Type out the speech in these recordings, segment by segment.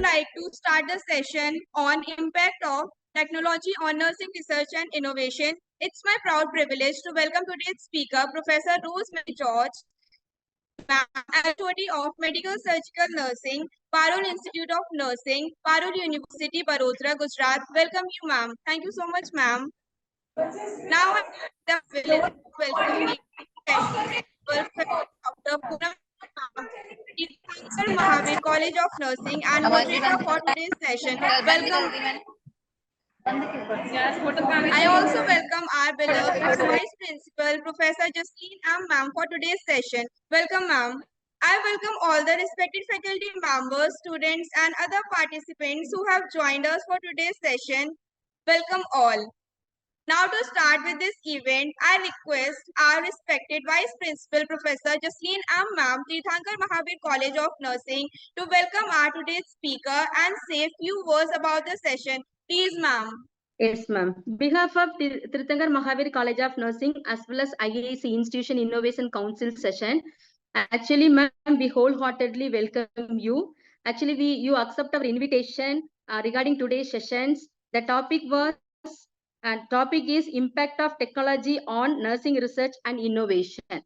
like to start the session on impact of technology on nursing research and innovation. It's my proud privilege to welcome today's speaker, Professor Rosemary George, HOD of Medical Surgical Nursing, Parul Institute of Nursing, Parul University, Baroda, Gujarat. Welcome you, ma'am. Thank you so much, ma'am. Now I have the privilege to welcome the Dr. Poonam Teerthanker, Mahaveer College of Nursing and moderator for today's session. Welcome. I also welcome our beloved Vice Principal, Professor Justine M. Ma'am, for today's session. Welcome, ma'am. I welcome all the respected faculty members, students, and other participants who have joined us for today's session. Welcome all. Now to start with this event, I request our respected Vice Principal, Professor Jasleen M. Ma'am, Teerthanker Mahaveer College of Nursing, to welcome our today's speaker and say a few words about the session. Please, ma'am. Yes, ma'am. Behalf of Teerthanker Mahaveer College of Nursing as well as IAC Institution Innovation Council session, actually, ma'am, we wholeheartedly welcome you. Actually, you accept our invitation regarding today's sessions. The topic is impact of technology on nursing research and innovation.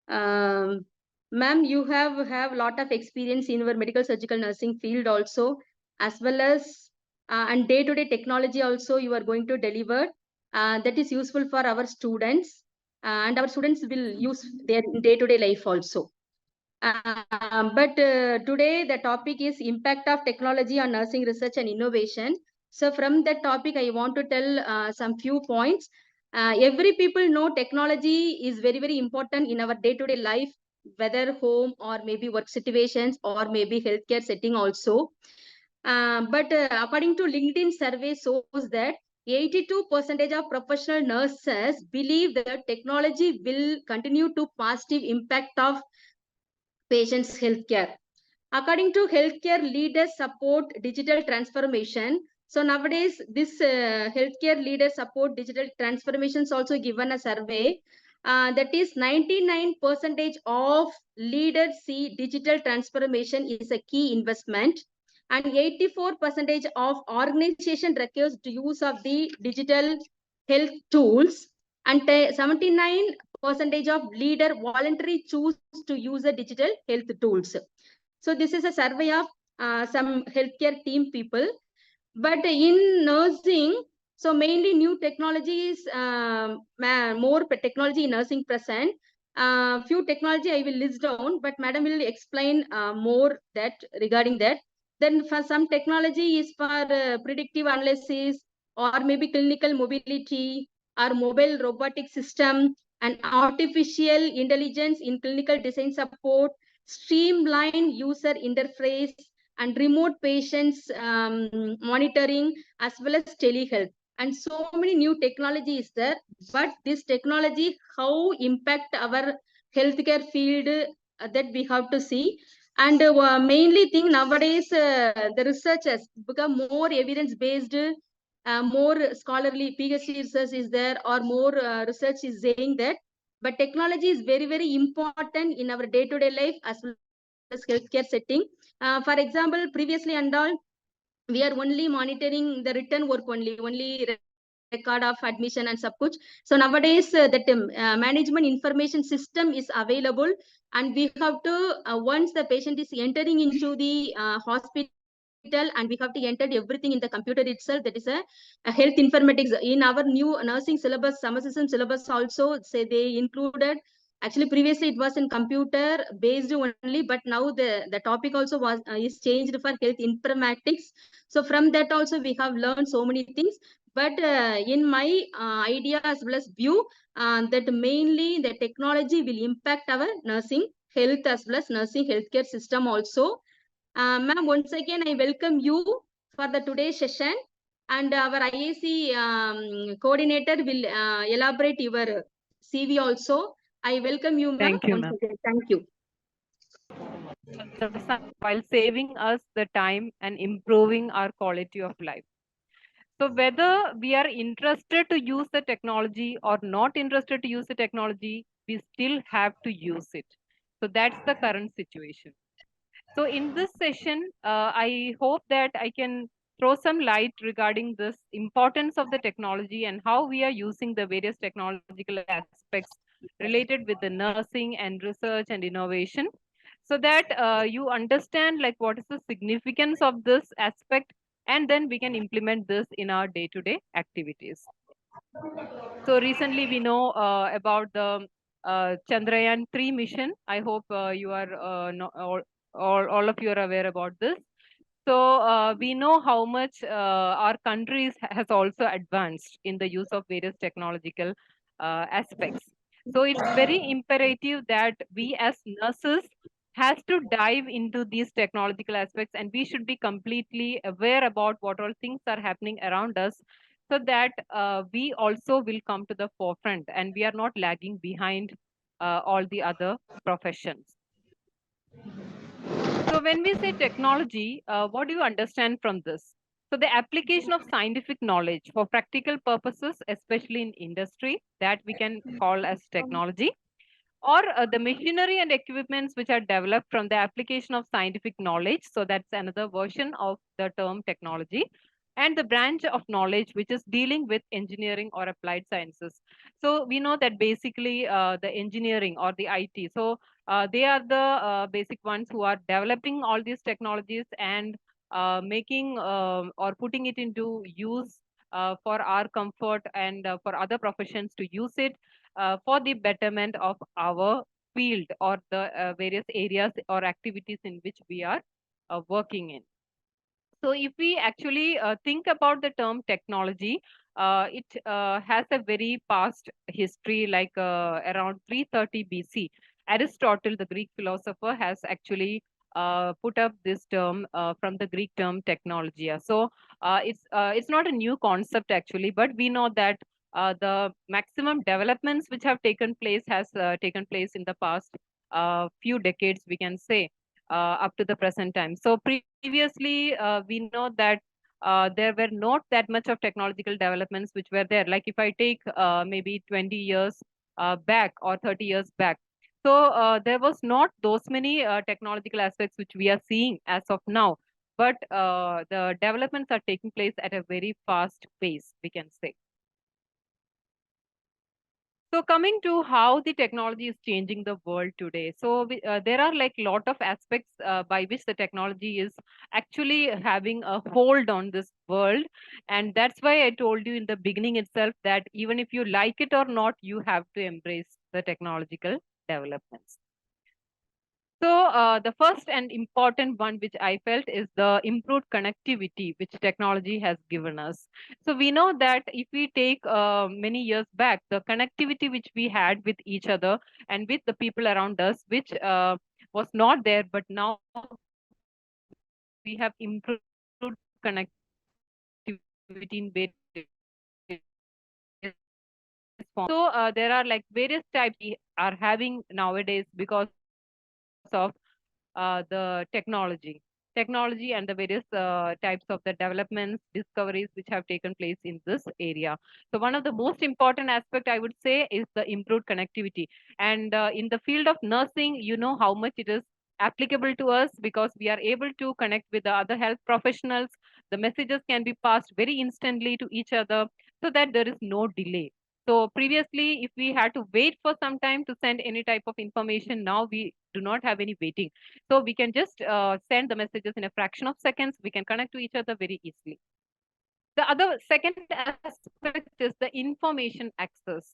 Ma'am, you have a lot of experience in our medical surgical nursing field also, as well as and day-to-day technology also you are going to deliver that is useful for our students and our students will use their day-to-day life also. But today the topic is impact of technology on nursing research and innovation. So from that topic, I want to tell some few points. Every people know technology is very, very important in our day-to-day life, whether home or maybe work situations or maybe healthcare setting also. But according to LinkedIn survey shows that 82% of professional nurses believe that technology will continue to positive impact of patients' healthcare. According to healthcare leaders support digital transformation. So nowadays, this healthcare leaders support digital transformations also given a survey. That is 99% of leaders see digital transformation is a key investment. And 84% of organization requires the use of the digital health tools. And 79% of leader voluntarily choose to use the digital health tools. So this is a survey of some healthcare team people. But in nursing, so mainly new technologies, more technology in nursing present. Few technology I will list down, but madam will explain more that regarding that. Then for some technology is for predictive analysis or maybe clinical mobility or mobile robotic system and artificial intelligence in clinical design support, streamline user interface and remote patients monitoring as well as telehealth. And so many new technology is there, but this technology, how impact our healthcare field that we have to see. And mainly thing nowadays, the research has become more evidence-based, more scholarly PhD research is there, or more research is saying that. But technology is very, very important in our day-to-day life as well as healthcare setting. For example, previously and all, we are only monitoring the written work only record of admission and subkuch. So nowadays that management information system is available, and we have to once the patient is entering into the hospital, and we have to enter everything in the computer itself. That is a health informatics in our new nursing syllabus, summer system syllabus also. Say they included. Actually, previously it was in computer based only, but now the topic also was is changed for health informatics. So from that also we have learned so many things. But in my idea as well as view, that mainly the technology will impact our nursing health as well as nursing healthcare system also. Ma'am, once again, I welcome you for the today's session, and our IAC coordinator will elaborate your CV also. I welcome you, ma'am. Thank you, ma'am. Thank you. While saving us the time and improving our quality of life. So whether we are interested to use the technology or not interested to use the technology, we still have to use it. So that's the current situation. So in this session, I hope that I can throw some light regarding this importance of the technology and how we are using the various technological aspects related with the nursing and research and innovation, so that you understand like what is the significance of this aspect, and then we can implement this in our day-to-day activities. So recently we know about the Chandrayaan 3 mission. I hope you are all of you are aware about this. So we know how much our countries has also advanced in the use of various technological aspects. So it's very imperative that we as nurses has to dive into these technological aspects, and we should be completely aware about what all things are happening around us, so that we also will come to the forefront and we are not lagging behind all the other professions. So when we say technology, what do you understand from this? So the application of scientific knowledge for practical purposes, especially in industry, that we can call as technology, or the machinery and equipments which are developed from the application of scientific knowledge. So that's another version of the term technology. And the branch of knowledge which is dealing with engineering or applied sciences. So we know that basically the engineering or the IT. So they are the basic ones who are developing all these technologies and making or putting it into use for our comfort and for other professions to use it for the betterment of our field or the various areas or activities in which we are working in. So if we actually think about the term technology, it has a very past history, like around 330 BC. Aristotle, the Greek philosopher, has actually put up this term from the Greek term technologia. So it's not a new concept actually, but we know that the maximum developments which have taken place has taken place in the past few decades, we can say, up to the present time. So previously, we know that there were not that much of technological developments which were there. Like if I take maybe 20 years back or 30 years back, so there was not those many technological aspects which we are seeing as of now. But the developments are taking place at a very fast pace, we can say. So coming to how the technology is changing the world today. So there are like lot of aspects by which the technology is actually having a hold on this world. And that's why I told you in the beginning itself that even if you like it or not, you have to embrace the technological developments. So the first and important one which I felt is the improved connectivity which technology has given us. So we know that if we take many years back, the connectivity which we had with each other and with the people around us, which was not there, but now we have improved connectivity in various forms. So there are like various types we are having nowadays because of the technology and the various types of the developments, discoveries which have taken place in this area. So one of the most important aspect I would say is the improved connectivity. And in the field of nursing, you know how much it is applicable to us because we are able to connect with the other health professionals. The messages can be passed very instantly to each other so that there is no delay. So previously, if we had to wait for some time to send any type of information, now we do not have any waiting. So we can just send the messages in a fraction of seconds. We can connect to each other very easily. The other second aspect is the information access.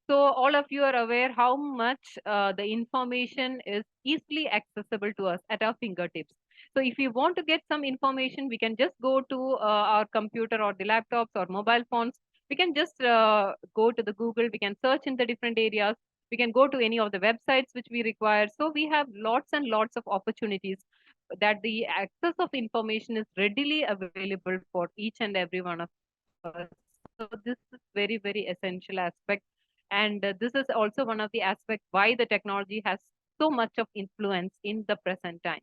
So all of you are aware how much the information is easily accessible to us at our fingertips. So if we want to get some information, we can just go to our computer or the laptops or mobile phones. We can just go to the Google. We can search in the different areas. We can go to any of the websites which we require. So we have lots and lots of opportunities that the access of information is readily available for each and every one of us. So this is very, very essential aspect. And this is also one of the aspects why the technology has so much of influence in the present time.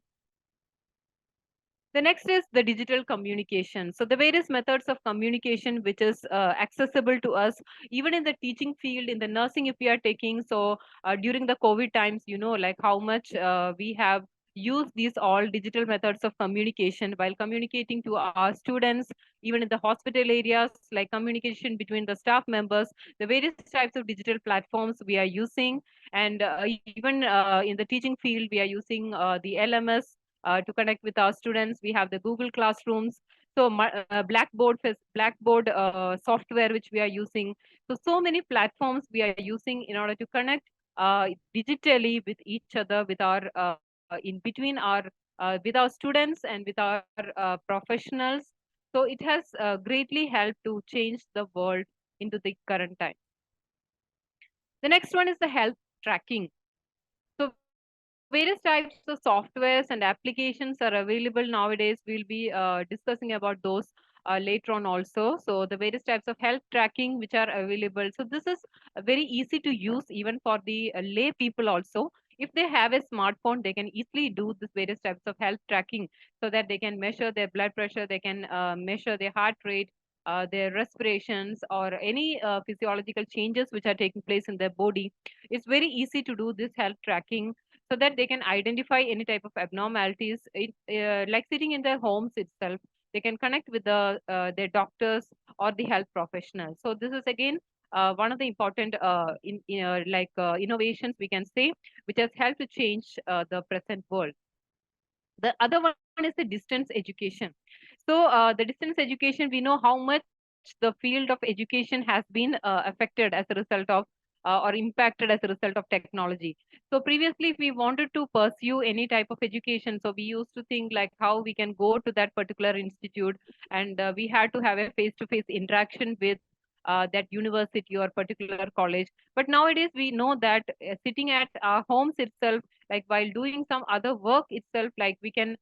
The next is the digital communication. So the various methods of communication which is accessible to us, even in the teaching field, in the nursing, if we are taking. So during the COVID times, you know, like how much we have use these all digital methods of communication while communicating to our students, even in the hospital areas, like communication between the staff members, the various types of digital platforms we are using. And even in the teaching field, we are using the LMS to connect with our students. We have the Google Classrooms. So Blackboard software which we are using. So many platforms we are using in order to connect digitally with each other, with our in between our with our students and with our professionals. So it has greatly helped to change the world into the current time. The next one is the health tracking. So various types of softwares and applications are available nowadays. We'll be discussing about those later on also. So the various types of health tracking which are available. So this is very easy to use even for the lay people also. If they have a smartphone, they can easily do this various types of health tracking so that they can measure their blood pressure, they can measure their heart rate, their respirations, or any physiological changes which are taking place in their body. It's very easy to do this health tracking so that they can identify any type of abnormalities. Like sitting in their homes itself, they can connect with their doctors or the health professionals. So this is again one of the important innovations we can say, which has helped to change the present world. The other one is the distance education. So the distance education, we know how much the field of education has been affected as a result of or impacted as a result of technology. So previously, if we wanted to pursue any type of education, so we used to think like how we can go to that particular institute, and we had to have a face-to-face interaction with that university or particular college. But nowadays, we know that sitting at our homes itself, like while doing some other work itself, like we can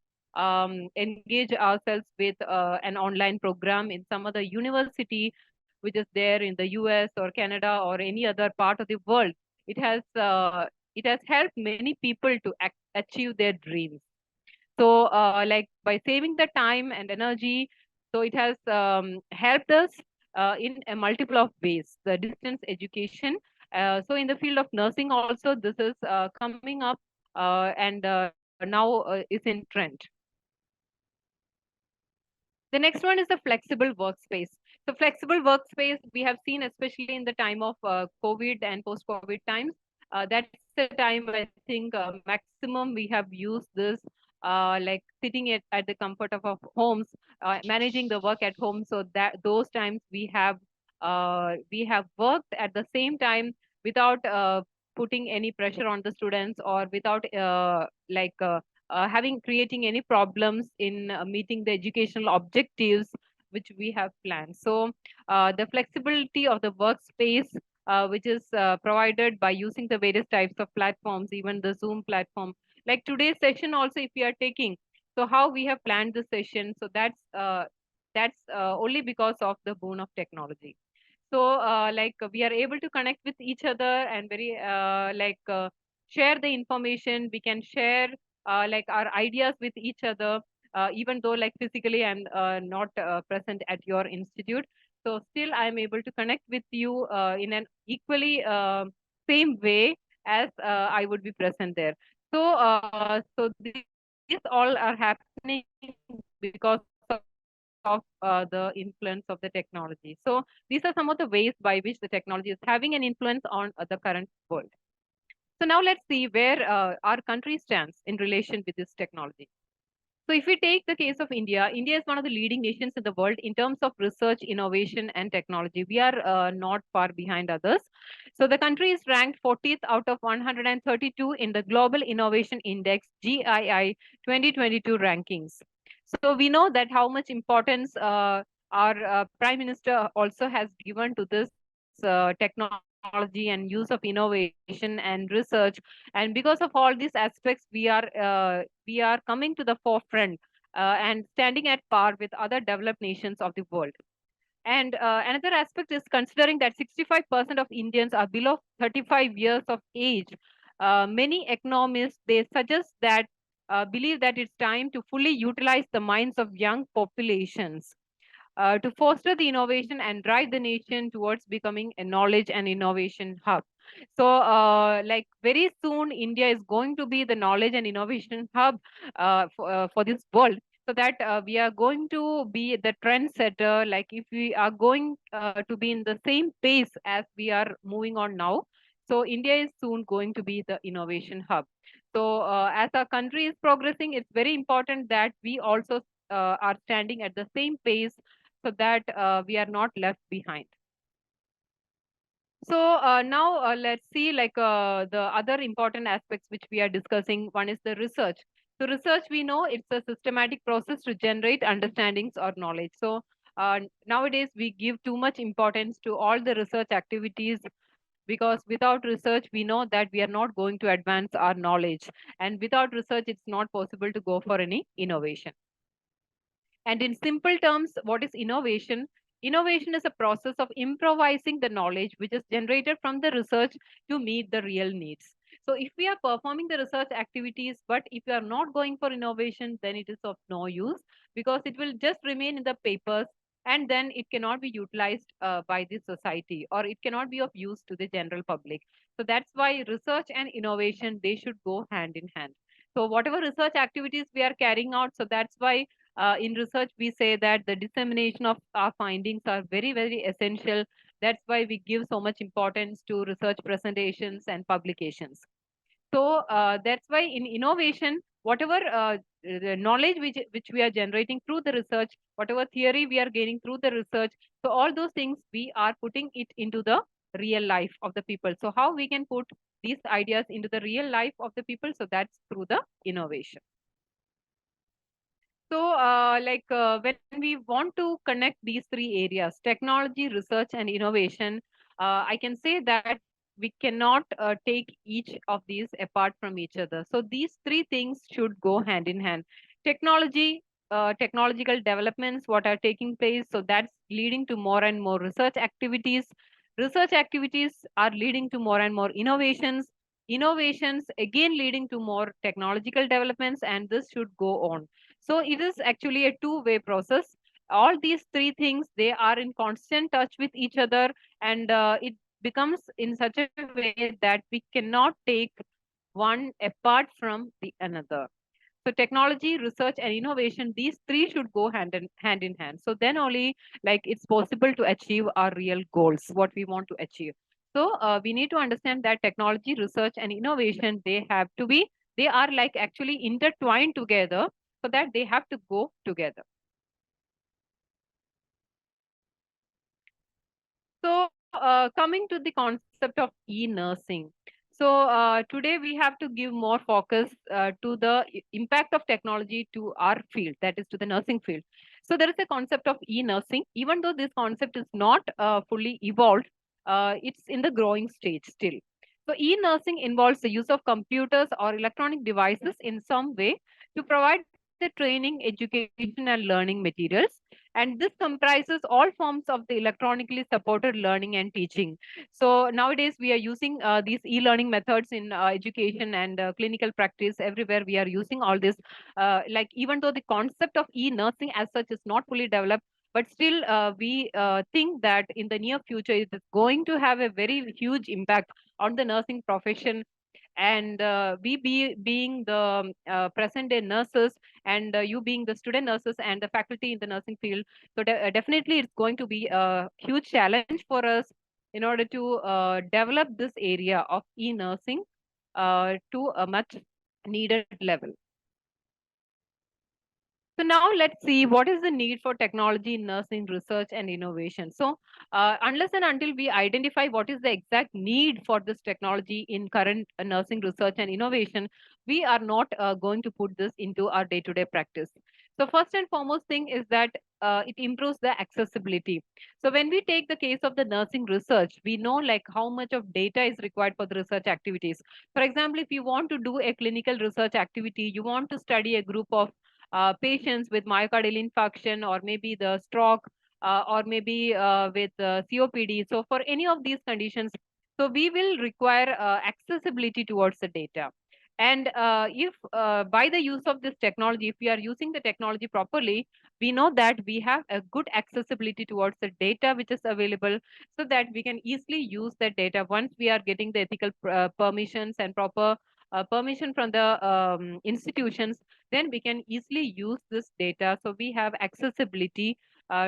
engage ourselves with an online program in some other university which is there in the US or Canada or any other part of the world. It has helped many people to achieve their dreams. So like by saving the time and energy, so it has helped us in a multiple of ways, the distance education. So in the field of nursing also, this is coming up and now is in trend. The next one is the flexible workspace. So flexible workspace we have seen especially in the time of COVID and post-COVID times. That's the time I think maximum we have used this, like sitting at the comfort of our homes, managing the work at home. So that those times we have worked at the same time without putting any pressure on the students, or without having creating any problems in meeting the educational objectives which we have planned. So the flexibility of the workspace, which is provided by using the various types of platforms, even the Zoom platform. Like today's session also, if we are taking, so how we have planned the session, so that's only because of the boon of technology. So we are able to connect with each other and very share the information. We can share like our ideas with each other, even though like physically I'm not present at your institute. So still I'm able to connect with you in an equally same way as I would be present there. So these all are happening because of the influence of the technology. So these are some of the ways by which the technology is having an influence on the current world. So now let's see where our country stands in relation with this technology. So if we take the case of India, India is one of the leading nations in the world in terms of research, innovation, and technology. We are not far behind others. So the country is ranked 40th out of 132 in the Global Innovation Index (GII) 2022 rankings. So we know that how much importance our Prime Minister also has given to this technology and use of innovation and research. And because of all these aspects, we are coming to the forefront and standing at par with other developed nations of the world. And another aspect is considering that 65% of Indians are below 35 years of age. Many economists they suggest that believe that it's time to fully utilize the minds of young populations to foster the innovation and drive the nation towards becoming a knowledge and innovation hub. So like very soon India is going to be the knowledge and innovation hub for this world, so that we are going to be the trendsetter. Like if we are going to be in the same pace as we are moving on now, so India is soon going to be the innovation hub. So as our country is progressing, it's very important that we also are standing at the same pace, so that we are not left behind. So now let's see like the other important aspects which we are discussing. One is the research. So research, we know it's a systematic process to generate understandings or knowledge. So nowadays we give too much importance to all the research activities, because without research we know that we are not going to advance our knowledge, and without research it's not possible to go for any innovation. And in simple terms, what is innovation? Innovation is a process of improvising the knowledge which is generated from the research to meet the real needs. So if we are performing the research activities, but if we are not going for innovation, then it is of no use, because it will just remain in the papers, and then it cannot be utilized by the society, or it cannot be of use to the general public. So that's why research and innovation, they should go hand in hand. So whatever research activities we are carrying out, so that's why in research we say that the dissemination of our findings are very, very essential. That's why we give so much importance to research presentations and publications. So that's why in innovation, whatever the knowledge which we are generating through the research, whatever theory we are gaining through the research, so all those things we are putting it into the real life of the people. So how we can put these ideas into the real life of the people? So that's through the innovation. So, when we want to connect these three areas, technology, research, and innovation, I can say that we cannot take each of these apart from each other. So, these three things should go hand in hand. Technology, technological developments, what are taking place, so that's leading to more and more research activities. Research activities are leading to more and more innovations. Innovations again leading to more technological developments, and this should go on. So it is actually a two-way process. All these three things, they are in constant touch with each other, and it becomes in such a way that we cannot take one apart from the another. So technology, research, and innovation, these three should go hand in hand. So then only like it's possible to achieve our real goals, what we want to achieve. So we need to understand that technology, research, and innovation, they are like actually intertwined together, so that they have to go together. So coming to the concept of e-nursing. So today we have to give more focus to the impact of technology to our field, that is to the nursing field. So there is a concept of e-nursing. Even though this concept is not fully evolved, it's in the growing stage still. So e-nursing involves the use of computers or electronic devices in some way to provide the training, education, and learning materials. And this comprises all forms of the electronically supported learning and teaching. So nowadays we are using these e-learning methods in education and clinical practice. Everywhere we are using all this. Like even though the concept of e-nursing as such is not fully developed, but still we think that in the near future it is going to have a very huge impact on the nursing profession. And being the present day nurses, and you being the student nurses and the faculty in the nursing field, so definitely it's going to be a huge challenge for us in order to develop this area of e-nursing to a much needed level. So now let's see what is the need for technology in nursing research and innovation. So unless and until we identify what is the exact need for this technology in current nursing research and innovation, we are not going to put this into our day-to-day practice. So first and foremost thing is that it improves the accessibility. So when we take the case of the nursing research, we know like how much of data is required for the research activities. For example, if you want to do a clinical research activity, you want to study a group of patients with myocardial infarction, or maybe the stroke, or maybe with COPD. So for any of these conditions, so we will require accessibility towards the data. And if by the use of this technology, if we are using the technology properly, we know that we have a good accessibility towards the data which is available, so that we can easily use that data once we are getting the ethical permissions and proper permission from the institutions. Then we can easily use this data, so we have accessibility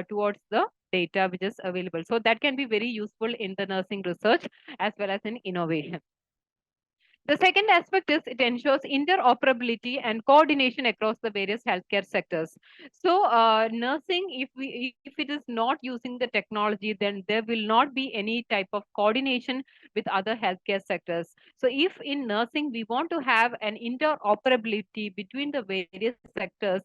towards the data which is available. So that can be very useful in the nursing research as well as in innovation. The second aspect is it ensures interoperability and coordination across the various healthcare sectors. So, nursing, if it is not using the technology, then there will not be any type of coordination with other healthcare sectors. So, if in nursing we want to have an interoperability between the various sectors,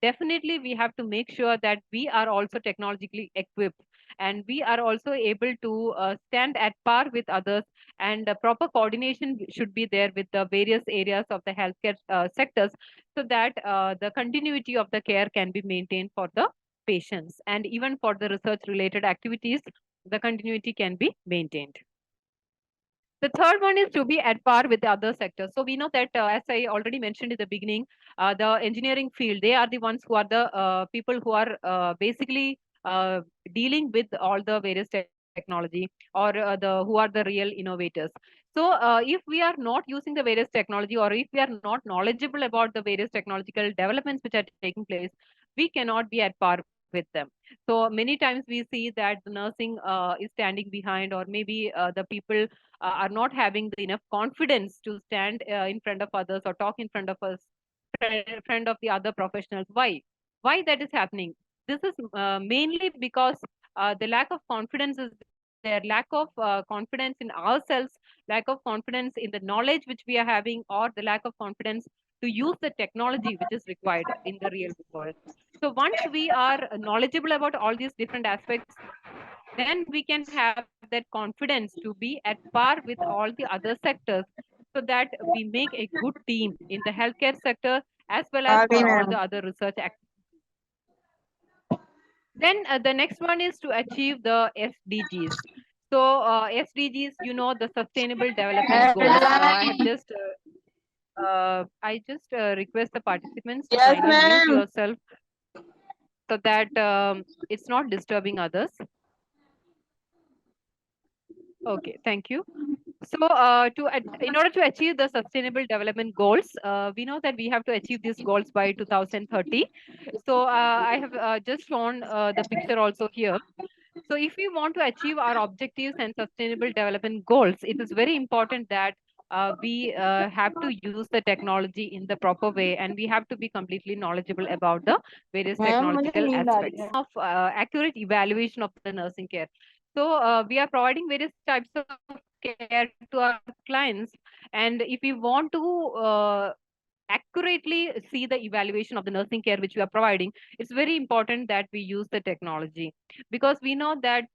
definitely we have to make sure that we are also technologically equipped, and we are also able to stand at par with others, and proper coordination should be there with the various areas of the healthcare sectors, so that the continuity of the care can be maintained for the patients, and even for the research related activities the continuity can be maintained. The third one is to be at par with the other sectors. So we know that, as I already mentioned in the beginning, the engineering field, they are the ones who are the people who are basically dealing with all the various technology, or the who are the real innovators. So if we are not using the various technology, or if we are not knowledgeable about the various technological developments which are taking place, we cannot be at par with them. So many times we see that the nursing is standing behind, or maybe the people are not having the enough confidence to stand in front of others or talk in front of us, in front of the other professionals. Why that is happening? This is mainly because the lack of confidence is there, lack of confidence in ourselves, lack of confidence in the knowledge which we are having, or the lack of confidence to use the technology which is required in the real world. So once we are knowledgeable about all these different aspects, then we can have that confidence to be at par with all the other sectors, so that we make a good team in the healthcare sector as well as for all the other research activities. Then the next one is to achieve the SDGs. So SDGs, the Sustainable Development Goals. I just request the participants to Yes, kindly mute ma'am. yourself, so that it's not disturbing others. Okay, thank you. So, in order to achieve the Sustainable Development Goals, we know that we have to achieve these goals by 2030. So, I have just shown the picture also here. So, if we want to achieve our objectives and Sustainable Development Goals, it is very important that we have to use the technology in the proper way, and we have to be completely knowledgeable about the various ma'am मुझे technological नींद आ रही aspects है. of accurate evaluation of the nursing care. So we are providing various types of care to our clients, and if we want to accurately see the evaluation of the nursing care which we are providing, it's very important that we use the technology, because we know that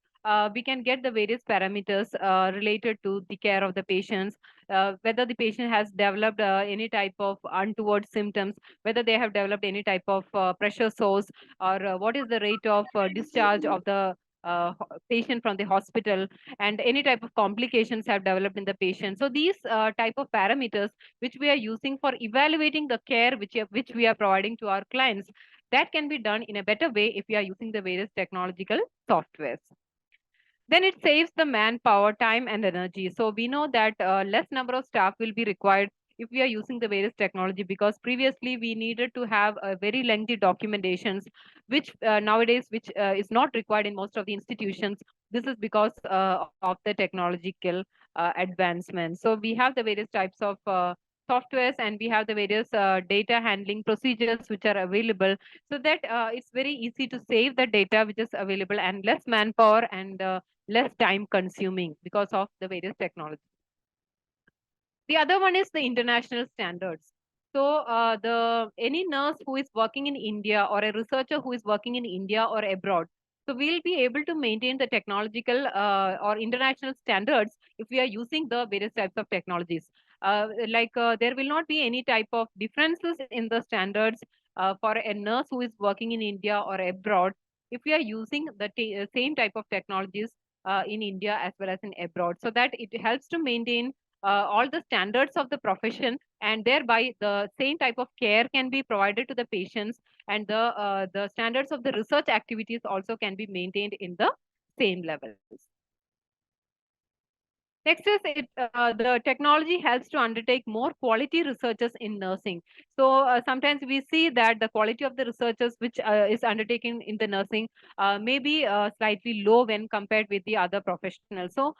we can get the various parameters related to the care of the patients, whether the patient has developed any type of untoward symptoms, whether they have developed any type of pressure sores, or what is the rate of discharge of the patient from the hospital, and any type of complications have developed in the patient. So these type of parameters which we are using for evaluating the care which we are providing to our clients, that can be done in a better way if we are using the various technological softwares. Then it saves the manpower, time, and energy. So we know that less number of staff will be required if we are using the various technology, because previously we needed to have a very lengthy documentations, which nowadays which is not required in most of the institutions. This is because of the technological advancements. So we have the various types of softwares, and we have the various data handling procedures which are available, so that it's very easy to save the data which is available, and less manpower and less time consuming because of the various technology. The other one is the international standards. So the any nurse who is working in India, or a researcher who is working in India or abroad, so we'll be able to maintain the technological or international standards if we are using the various types of technologies. There will not be any type of differences in the standards for a nurse who is working in India or abroad, if we are using the same type of technologies in India as well as in abroad, so that it helps to maintain all the standards of the profession, and thereby the same type of care can be provided to the patients, and the standards of the research activities also can be maintained in the same levels. Next is the technology helps to undertake more quality researches in nursing. So sometimes we see that the quality of the researches which is undertaken in the nursing may be slightly low when compared with the other professionals. So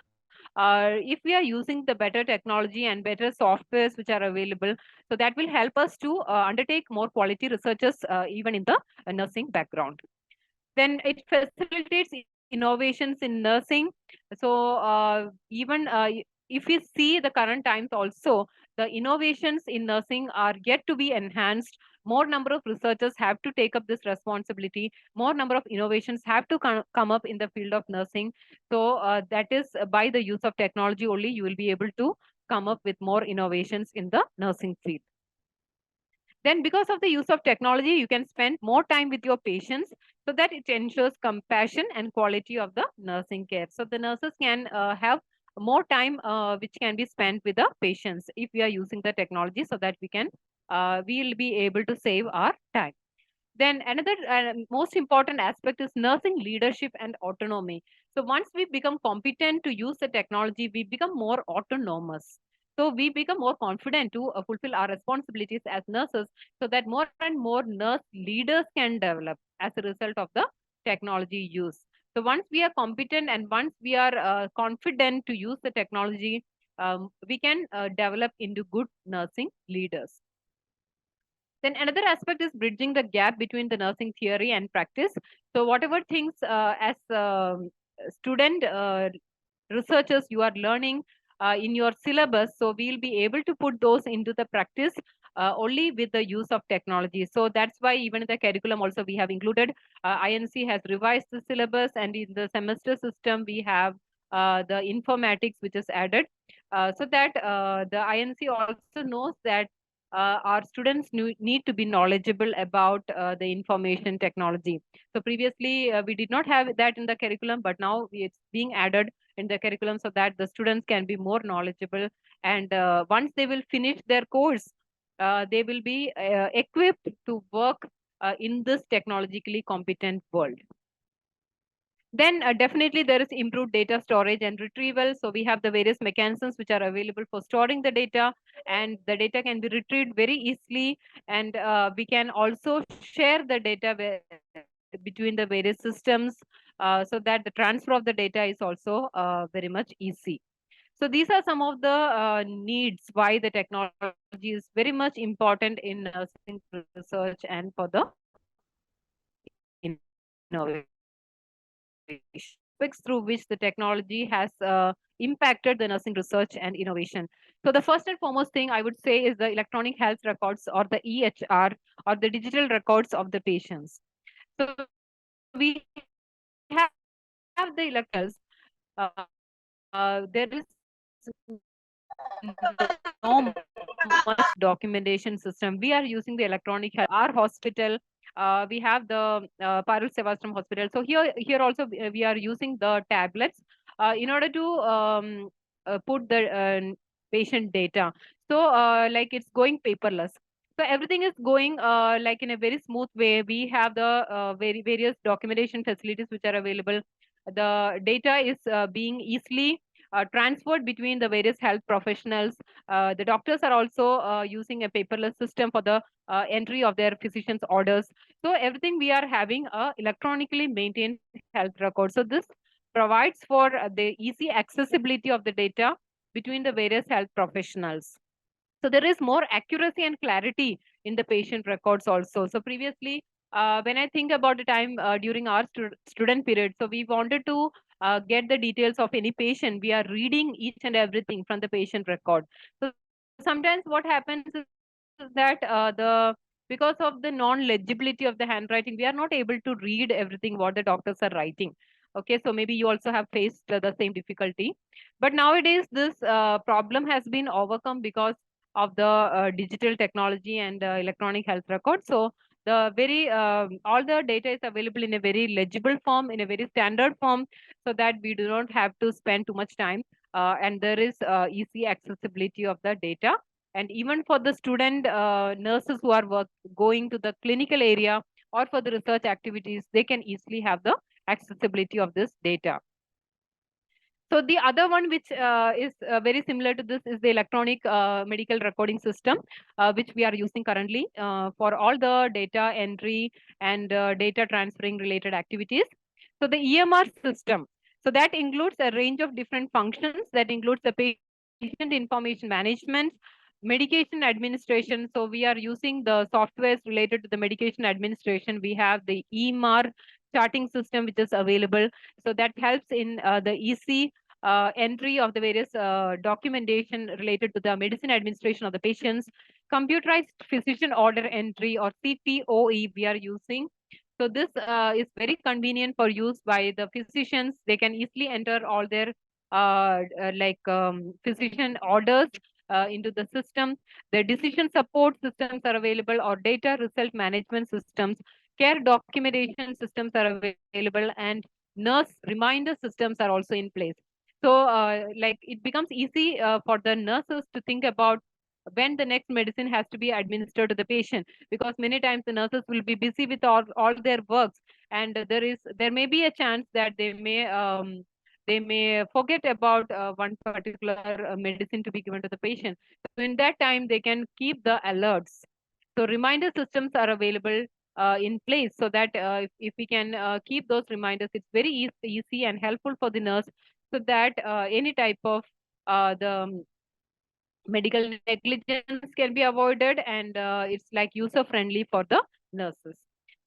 if we are using the better technology and better softwares which are available, so that will help us to undertake more quality researches even in the nursing background. Then it facilitates innovations in nursing. So even if we see the current times also, the innovations in nursing are yet to be enhanced. More number of researchers have to take up this responsibility. More number of innovations have to come up in the field of nursing. So that is by the use of technology only you will be able to come up with more innovations in the nursing field. Then because of the use of technology, you can spend more time with your patients, so that it ensures compassion and quality of the nursing care. So the nurses can have more time which can be spent with the patients if we are using the technology, so that we will be able to save our time. Then another most important aspect is nursing leadership and autonomy. So once we become competent to use the technology, we become more autonomous. So we become more confident to fulfill our responsibilities as nurses, so that more and more nurse leaders can develop as a result of the technology use. So once we are competent and once we are confident to use the technology, we can develop into good nursing leaders. Then another aspect is bridging the gap between the nursing theory and practice. So whatever things as student researchers you are learning in your syllabus, so we'll be able to put those into the practice only with the use of technology. So that's why even in the curriculum also we have included, INC has revised the syllabus, and in the semester system we have the informatics which is added, so that the INC also knows that our students need to be knowledgeable about the information technology. So previously we did not have that in the curriculum, but now it's being added in the curriculum so that the students can be more knowledgeable. And once they will finish their course, they will be equipped to work in this technologically competent world. Then definitely there is improved data storage and retrieval. So we have the various mechanisms which are available for storing the data, and the data can be retrieved very easily. And we can also share the data between the various systems, so that the transfer of the data is also very much easy. So these are some of the needs why the technology is very much important in nursing research and for the innovation. Aspects through which the technology has impacted the nursing research and innovation. So the first and foremost thing I would say is the electronic health records, or the EHR, or the digital records of the patients. So we have the electronic health. There is no much documentation system. We are using the electronic health. Our hospital, we have the Parul Sevastram Hospital. So here also we are using the tablets in order to put the patient data. So like it's going paperless. So everything is going like in a very smooth way. We have the various documentation facilities which are available. The data is being easily transferred between the various health professionals. The doctors are also using a paperless system for the entry of their physician's orders. So everything we are having a electronically maintained health record. So this provides for the easy accessibility of the data between the various health professionals. So there is more accuracy and clarity in the patient records also. So previously, when I think about the time during our student period, so we wanted to get the details of any patient. We are reading each and everything from the patient record. So sometimes what happens is that because of the non-legibility of the handwriting, we are not able to read everything what the doctors are writing. Okay, so maybe you also have faced the same difficulty. But nowadays, this problem has been overcome because of the digital technology and electronic health record. So the very all the data is available in a very legible form, in a very standard form, so that we do not have to spend too much time and there is easy accessibility of the data. And even for the student nurses who are going to the clinical area or for the research activities, they can easily have the accessibility of this data. So the other one, which is very similar to this, is the electronic medical recording system, which we are using currently for all the data entry and data transferring related activities. So the EMR system, so that includes a range of different functions. That includes the patient information management, medication administration. So we are using the softwares related to the medication administration. We have the EMR charting system, which is available. So that helps in the easy entry of the various documentation related to the medicine administration of the patients. Computerized physician order entry, or CPOE, we are using. So this is very convenient for use by the physicians. They can easily enter all their physician orders into the system. The decision support systems are available, or data result management systems. Care documentation systems are available, and nurse reminder systems are also in place. So like it becomes easy for the nurses to think about when the next medicine has to be administered to the patient, because many times the nurses will be busy with all their works, and there may be a chance that they may forget about one particular medicine to be given to the patient. So in that time, they can keep the alerts. So reminder systems are available in place, so that if we can keep those reminders, it's very easy and helpful for the nurse, so that any type of the medical negligence can be avoided, and it's like user friendly for the nurses.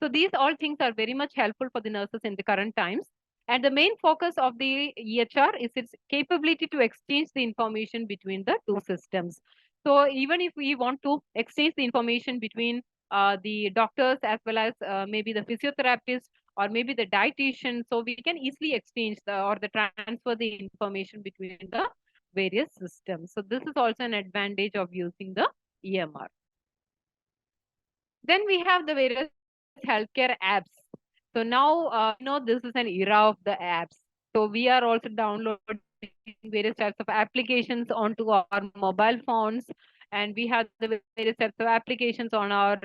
So these all things are very much helpful for the nurses in the current times. And the main focus of the EHR is its capability to exchange the information between the two systems. So even if we want to exchange the information between the doctors, as well as maybe the physiotherapist, or maybe the dietitian, so we can easily exchange or the transfer the information between the various systems. So this is also an advantage of using the EMR. Then we have the various healthcare apps. So now, this is an era of the apps. So we are also downloading various types of applications onto our mobile phones, and we have the various types of applications on our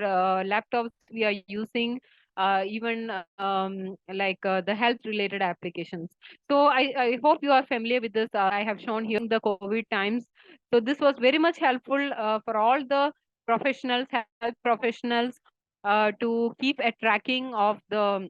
laptops we are using, even the health related applications. So I hope you are familiar with this. I have shown here the COVID times. So this was very much helpful for all the professionals, health professionals, to keep a tracking of the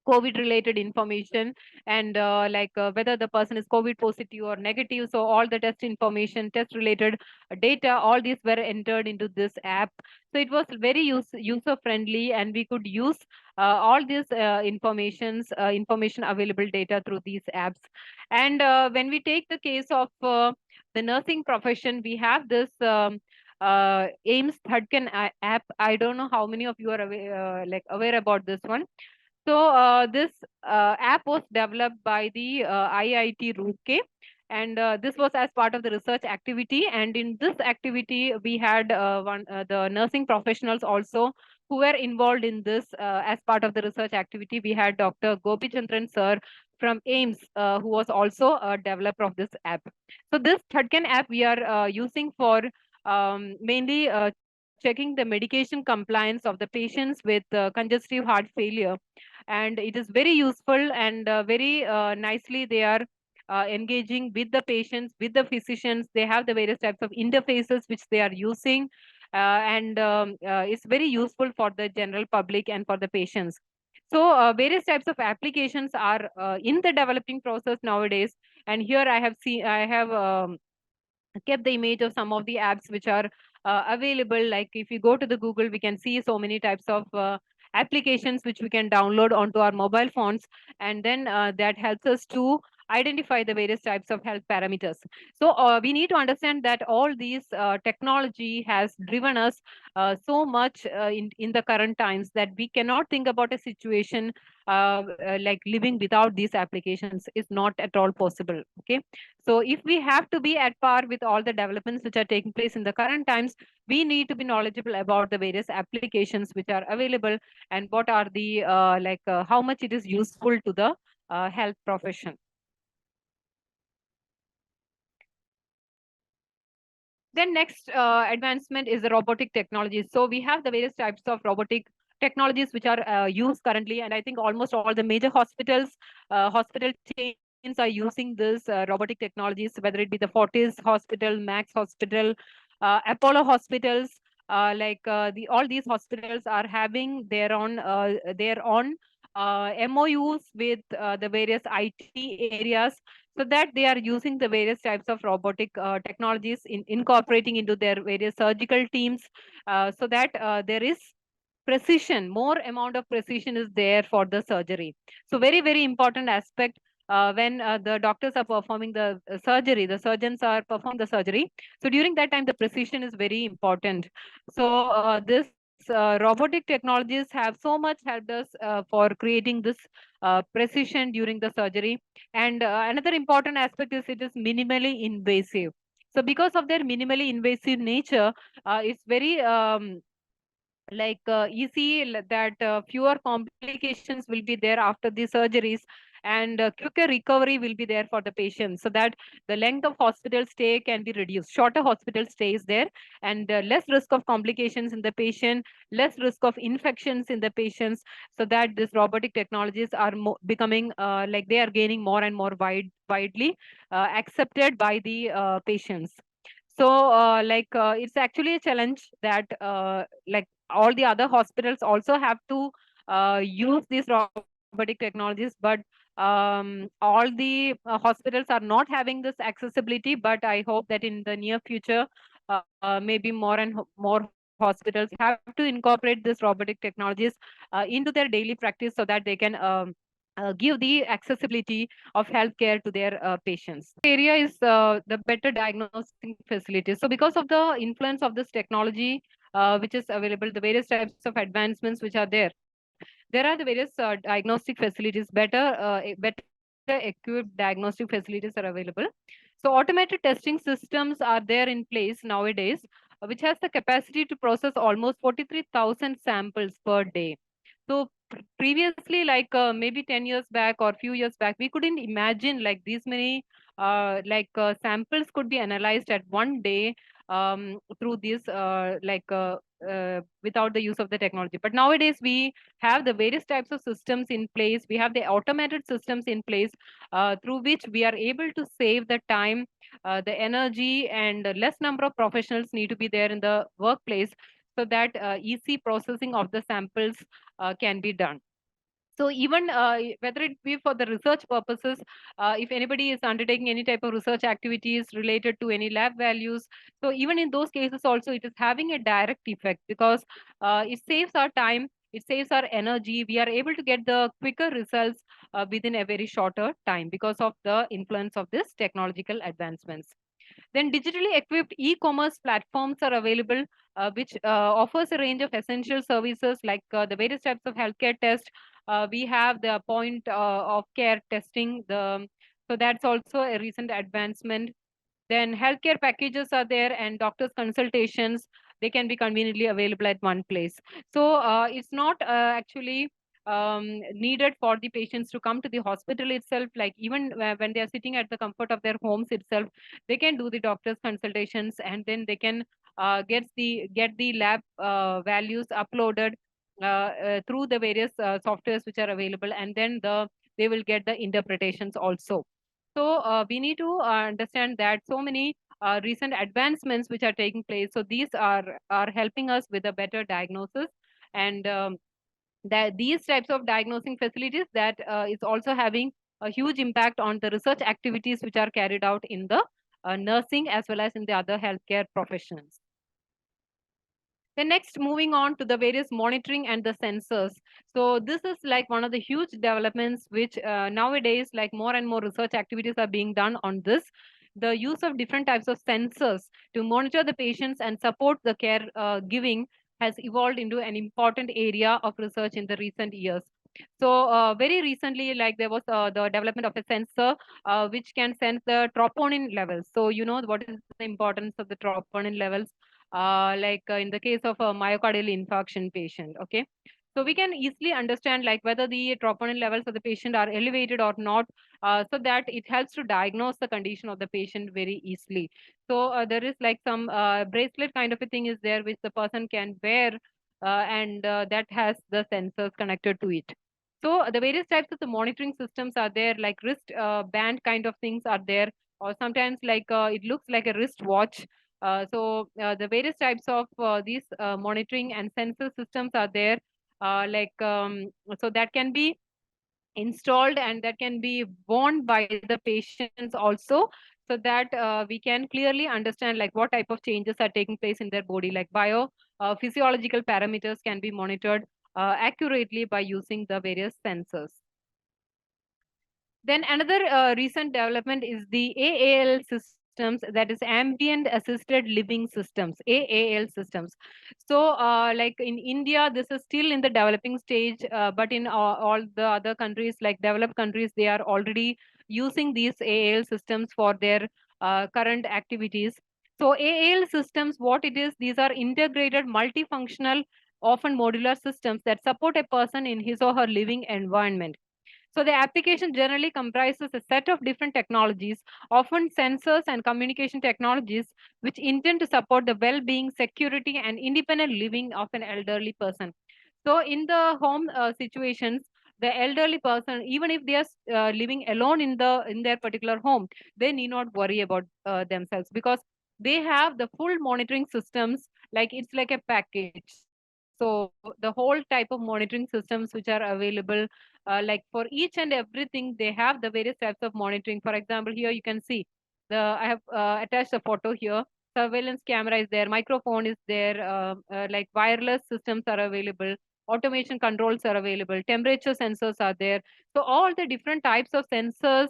COVID related information, and whether the person is COVID positive or negative. So all the test information, test related data, all these were entered into this app. So it was very user friendly, and we could use all these information available data through these apps. And when we take the case of the nursing profession, we have this AIMS Third app. I don't know how many of you are aware about this one. So this app was developed by the IIT Roorkee, and this was as part of the research activity. And in this activity, we had the nursing professionals also who were involved in this as part of the research activity. We had Dr. Gopichandran sir from AIMS, who was also a developer of this app. So this Thadkan app we are using for mainly checking the medication compliance of the patients with congestive heart failure. And it is very useful, and very nicely they are engaging with the patients, with the physicians. They have the various types of interfaces which they are using, and it's very useful for the general public and for the patients. So various types of applications are in the developing process nowadays. And here I have kept the image of some of the apps which are available. Like if you go to the Google, we can see so many types of applications which we can download onto our mobile phones, and then that helps us to identify the various types of health parameters. So we need to understand that all these technology has driven us so much in the current times, that we cannot think about a situation like living without these applications is not at all possible. Okay, so if we have to be at par with all the developments which are taking place in the current times, we need to be knowledgeable about the various applications which are available, and what are the how much it is useful to the health profession. Then next advancement is the robotic technologies. So we have the various types of robotic technologies which are used currently, and I think almost all the major hospitals, hospital chains are using this robotic technologies, whether it be the Fortis Hospital, Max Hospital, Apollo hospitals. The all these hospitals are having their own MOUs with the various IT areas, so that they are using the various types of robotic technologies in incorporating into their various surgical teams, so that there is precision, more amount of precision is there for the surgery. So very, very important aspect when the doctors are performing the surgery, the surgeons are performing the surgery. So during that time, the precision is very important. So this robotic technologies have so much helped us for creating this precision during the surgery. And another important aspect is it is minimally invasive. So because of their minimally invasive nature, it's very that fewer complications will be there after the surgeries, and quicker recovery will be there for the patient, so that the length of hospital stay can be reduced. Shorter hospital stay is there, and less risk of complications in the patient, less risk of infections in the patients, so that this robotic technologies are becoming they are gaining more and more widely accepted by the patients. So it's actually a challenge that all the other hospitals also have to use these robotic technologies, but all the hospitals are not having this accessibility. But I hope that in the near future, maybe more hospitals have to incorporate this robotic technologies into their daily practice, so that they can give the accessibility of healthcare to their patients. Area is the better diagnostic facilities. So because of the influence of this technology, which is available, the various types of advancements which are there, there are the various diagnostic facilities, better equipped diagnostic facilities are available. So automated testing systems are there in place nowadays, which has the capacity to process almost 43,000 samples per day. So previously, maybe 10 years back or few years back, we couldn't imagine like these many samples could be analyzed at one day through this without the use of the technology. But nowadays we have the various types of systems in place. We have the automated systems in place through which we are able to save the time, the energy, and less number of professionals need to be there in the workplace, so that easy processing of the samples can be done. So even whether it be for the research purposes, if anybody is undertaking any type of research activities related to any lab values, so even in those cases also it is having a direct effect, because it saves our time, it saves our energy. We are able to get the quicker results within a very shorter time because of the influence of this technological advancements. Then digitally equipped e-commerce platforms are available, which offers a range of essential services like the various types of healthcare tests. We have the point of care testing. So that's also a recent advancement. Then healthcare packages are there, and doctors' consultations, they can be conveniently available at one place. So it's not actually needed for the patients to come to the hospital itself. Like even when they are sitting at the comfort of their homes itself, they can do the doctor's consultations, and then they can get the lab values uploaded through the various softwares which are available, and then they will get the interpretations also. So we need to understand that so many recent advancements which are taking place. So these are helping us with a better diagnosis, and that these types of diagnosing facilities that is also having a huge impact on the research activities which are carried out in the nursing as well as in the other healthcare professions. Then next, moving on to the various monitoring and the sensors. So this is like one of the huge developments which nowadays, like more and more research activities are being done on this. The use of different types of sensors to monitor the patients and support the care giving has evolved into an important area of research in the recent years. So very recently, like there was the development of a sensor which can sense the troponin levels. So you know what is the importance of the troponin levels, in the case of a myocardial infarction patient. Okay. So we can easily understand like whether the troponin levels of the patient are elevated or not, so that it helps to diagnose the condition of the patient very easily. So there is like some bracelet kind of a thing is there which the person can wear, and that has the sensors connected to it. So the various types of the monitoring systems are there, like wrist band kind of things are there, or sometimes like it looks like a wrist watch. The various types of these monitoring and sensor systems are there, like so that can be installed and that can be worn by the patients also, so that we can clearly understand like what type of changes are taking place in their body, like bio physiological parameters can be monitored accurately by using the various sensors. Then another recent development is the AAL systems, that is ambient assisted living systems, AAL systems. So like in India, this is still in the developing stage, but in all the other countries, like developed countries, they are already using these AAL systems for their current activities. So AAL systems, what it is, these are integrated multifunctional, often modular systems that support a person in his or her living environment. So the application generally comprises a set of different technologies, often sensors and communication technologies, which intend to support the well-being, security, and independent living of an elderly person. So in the home situations, the elderly person, even if they are living alone in their particular home, they need not worry about themselves, because they have the full monitoring systems. Like it's like a package. So the whole type of monitoring systems which are available, like for each and everything, they have the various types of monitoring. For example, here you can see I have attached a photo here. Surveillance camera is there, microphone is there, like wireless systems are available, automation controls are available, temperature sensors are there. So all the different types of sensors,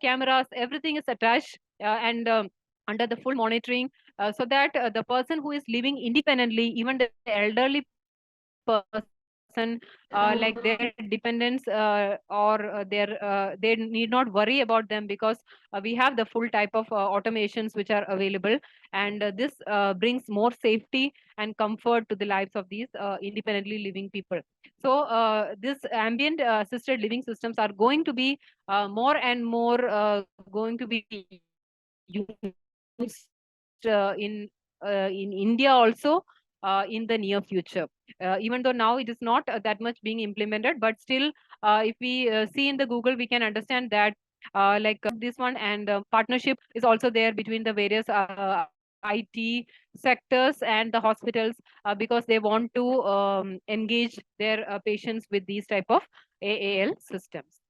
cameras, everything is attached, and under the full monitoring, so that the person who is living independently, even the elderly person, like their dependents, they need not worry about them, because we have the full type of automations which are available, and this brings more safety and comfort to the lives of these independently living people. So this ambient assisted living systems are going to be more and more going to be used in India also in the near future. Even though now it is not that much being implemented, but still, if we see in the Google, we can understand that this one, and partnership is also there between the various IT sectors and the hospitals, because they want to engage their patients with these type of AAL systems.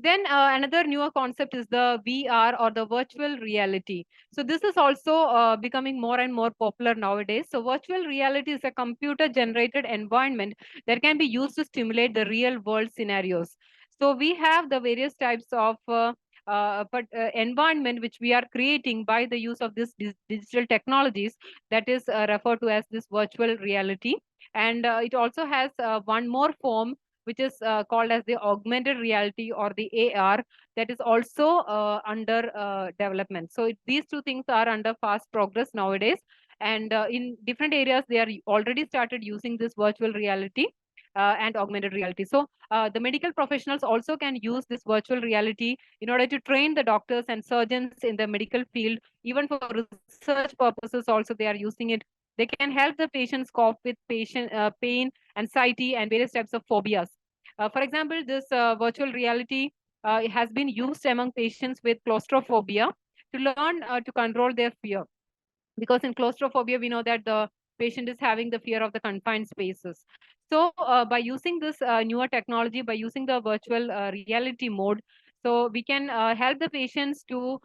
Then another newer concept is the VR, or the virtual reality. So this is also becoming more and more popular nowadays. So virtual reality is a computer generated environment that can be used to stimulate the real world scenarios. So we have the various types of environment which we are creating by the use of this digital technologies, that is referred to as this virtual reality. And it also has one more form, which is called as the augmented reality, or the AR, that is also under development. So these two things are under fast progress nowadays, and in different areas they are already started using this virtual reality and augmented reality. So the medical professionals also can use this virtual reality in order to train the doctors and surgeons in the medical field. Even for research purposes also they are using it. They can help the patients cope with pain, anxiety, and various types of phobias. For example, this virtual reality has been used among patients with claustrophobia to learn to control their fear. Because in claustrophobia, we know that the patient is having the fear of the confined spaces. So by using this newer technology, by using the virtual reality mode, so we can help the patients to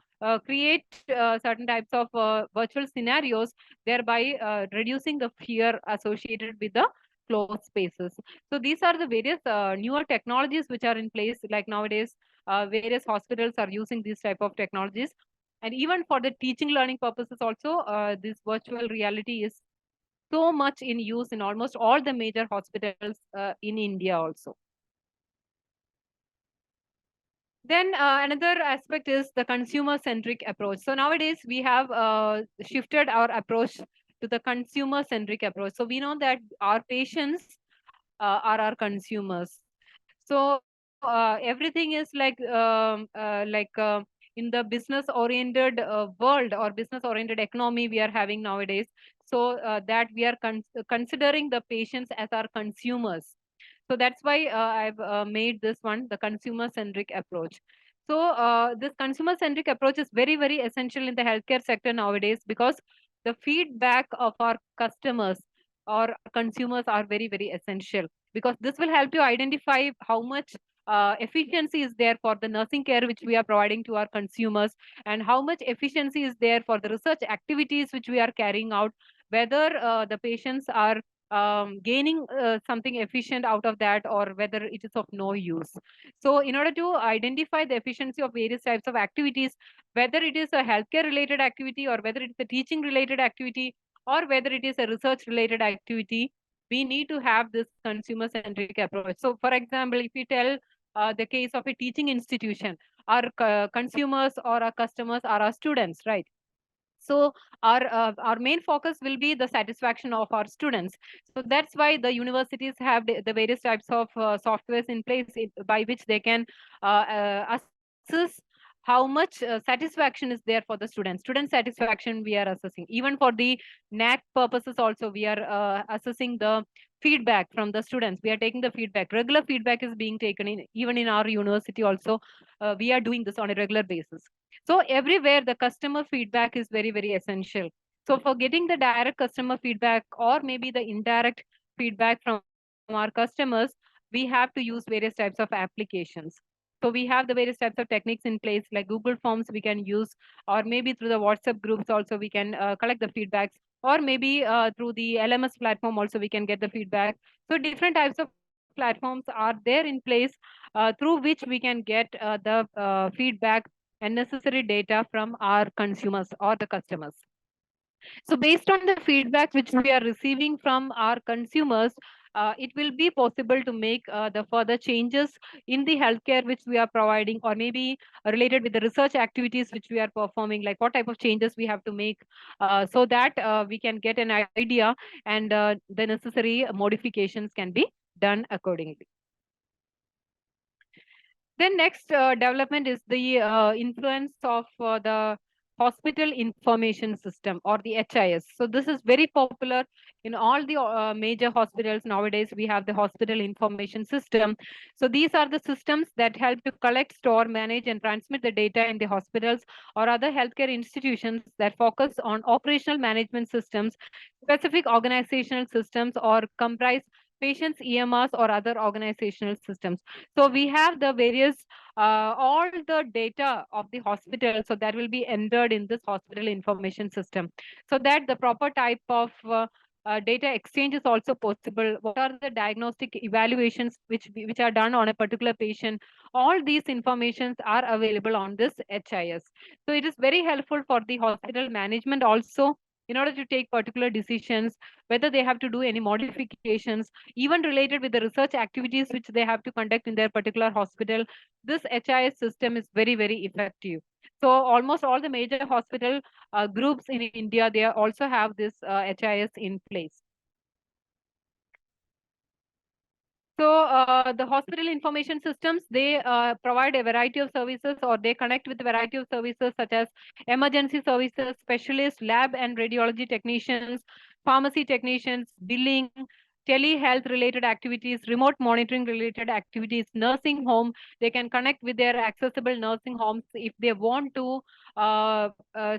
create certain types of virtual scenarios, thereby reducing the fear associated with the closed spaces. So these are the various newer technologies which are in place. Like nowadays, various hospitals are using these type of technologies, and even for the teaching learning purposes also, this virtual reality is so much in use in almost all the major hospitals in India also. Then another aspect is the consumer centric approach. So nowadays we have shifted our approach to the consumer-centric approach. So we know that our patients are our consumers. So everything is in the business-oriented world or business-oriented economy we are having nowadays. So that we are considering the patients as our consumers. So that's why I've made this one the consumer-centric approach. So this consumer-centric approach is very, very essential in the healthcare sector nowadays, because the feedback of our customers or consumers are very, very essential, because this will help you identify how much efficiency is there for the nursing care which we are providing to our consumers, and how much efficiency is there for the research activities which we are carrying out, whether the patients are gaining something efficient out of that, or whether it is of no use. So in order to identify the efficiency of various types of activities, whether it is a healthcare related activity, or whether it is a teaching related activity, or whether it is a research related activity, we need to have this consumer centric approach. So for example, if we tell the case of a teaching institution, our consumers or our customers are our students, right? So our main focus will be the satisfaction of our students. So that's why the universities have the various types of softwares in place by which they can assess how much satisfaction is there for the students. Student satisfaction we are assessing. Even for the NAC purposes also, we are assessing the feedback from the students. We are taking the feedback. Regular feedback is being taken in even in our university also. We are doing this on a regular basis. So everywhere the customer feedback is very, very essential. So for getting the direct customer feedback, or maybe the indirect feedback from our customers, we have to use various types of applications. So we have the various types of techniques in place, like Google Forms we can use, or maybe through the WhatsApp groups also we can collect the feedbacks, or maybe through the LMS platform also we can get the feedback. So different types of platforms are there in place through which we can get the feedback and necessary data from our consumers or the customers. So based on the feedback which we are receiving from our consumers, it will be possible to make the further changes in the healthcare which we are providing, or maybe related with the research activities which we are performing, like what type of changes we have to make, so that we can get an idea, and the necessary modifications can be done accordingly. Then next development is the influence of the hospital information system, or the HIS. So this is very popular in all the major hospitals nowadays. We have the hospital information system. So these are the systems that help to collect, store, manage, and transmit the data in the hospitals or other healthcare institutions that focus on operational management systems, specific organizational systems, or comprise patients, EMRs, or other organizational systems. So we have the various all the data of the hospital, so that will be entered in this hospital information system, so that the proper type of data exchange is also possible. What are the diagnostic evaluations which are done on a particular patient? All these informations are available on this HIS. So it is very helpful for the hospital management also, in order to take particular decisions, whether they have to do any modifications, even related with the research activities which they have to conduct in their particular hospital. This HIS system is very, very effective. So almost all the major hospital groups in India, they also have this HIS in place. So the hospital information systems, they provide a variety of services, or they connect with a variety of services such as emergency services, specialists, lab and radiology technicians, pharmacy technicians, billing, telehealth related activities, remote monitoring related activities, nursing home. They can connect with their accessible nursing homes if they want to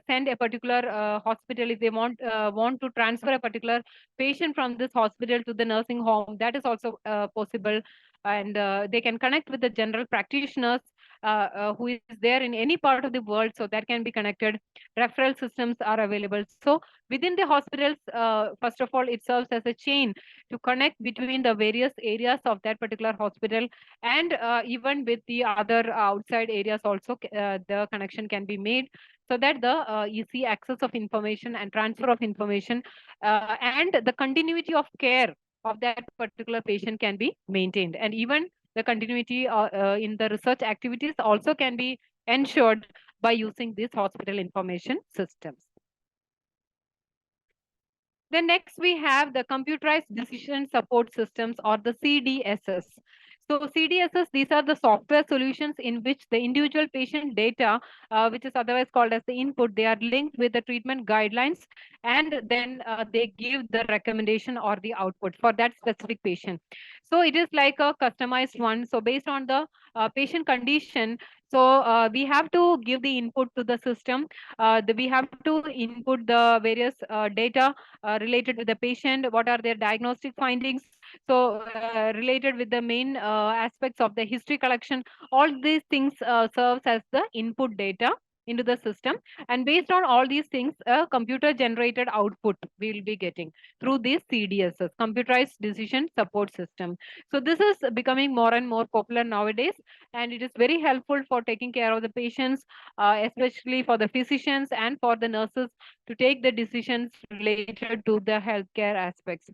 send a particular hospital, if they want to transfer a particular patient from this hospital to the nursing home, that is also possible. And they can connect with the general practitioners who is there in any part of the world, so that can be connected. Referral systems are available. So within the hospitals, first of all, it serves as a chain to connect between the various areas of that particular hospital, and even with the other outside areas also, the connection can be made, so that the easy access of information and transfer of information and the continuity of care of that particular patient can be maintained. And even the continuity in the research activities also can be ensured by using these hospital information systems. Then next we have the computerized decision support systems, or the CDSS. So CDSS, these are the software solutions in which the individual patient data, which is otherwise called as the input, they are linked with the treatment guidelines, and then they give the recommendation or the output for that specific patient. So it is like a customized one. So based on the patient condition, so we have to give the input to the system. We have to input the various data related with the patient, what are their diagnostic findings, so related with the main aspects of the history collection. All these things serves as the input data into the system, and based on all these things, a computer generated output we will be getting through this CDSS, computerized decision support system. So this is becoming more and more popular nowadays, and it is very helpful for taking care of the patients, especially for the physicians and for the nurses to take the decisions related to the healthcare aspects.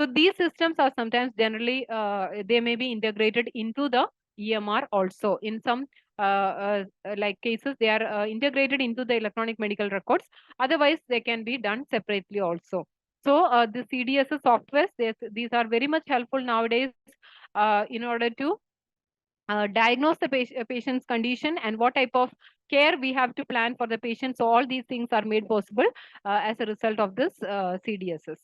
So these systems are sometimes generally they may be integrated into the EMR also. In some like cases, they are integrated into the electronic medical records. Otherwise, they can be done separately also. So the CDSS softwares, these are very much helpful nowadays in order to diagnose the patient's condition and what type of care we have to plan for the patient. So all these things are made possible as a result of this CDSS.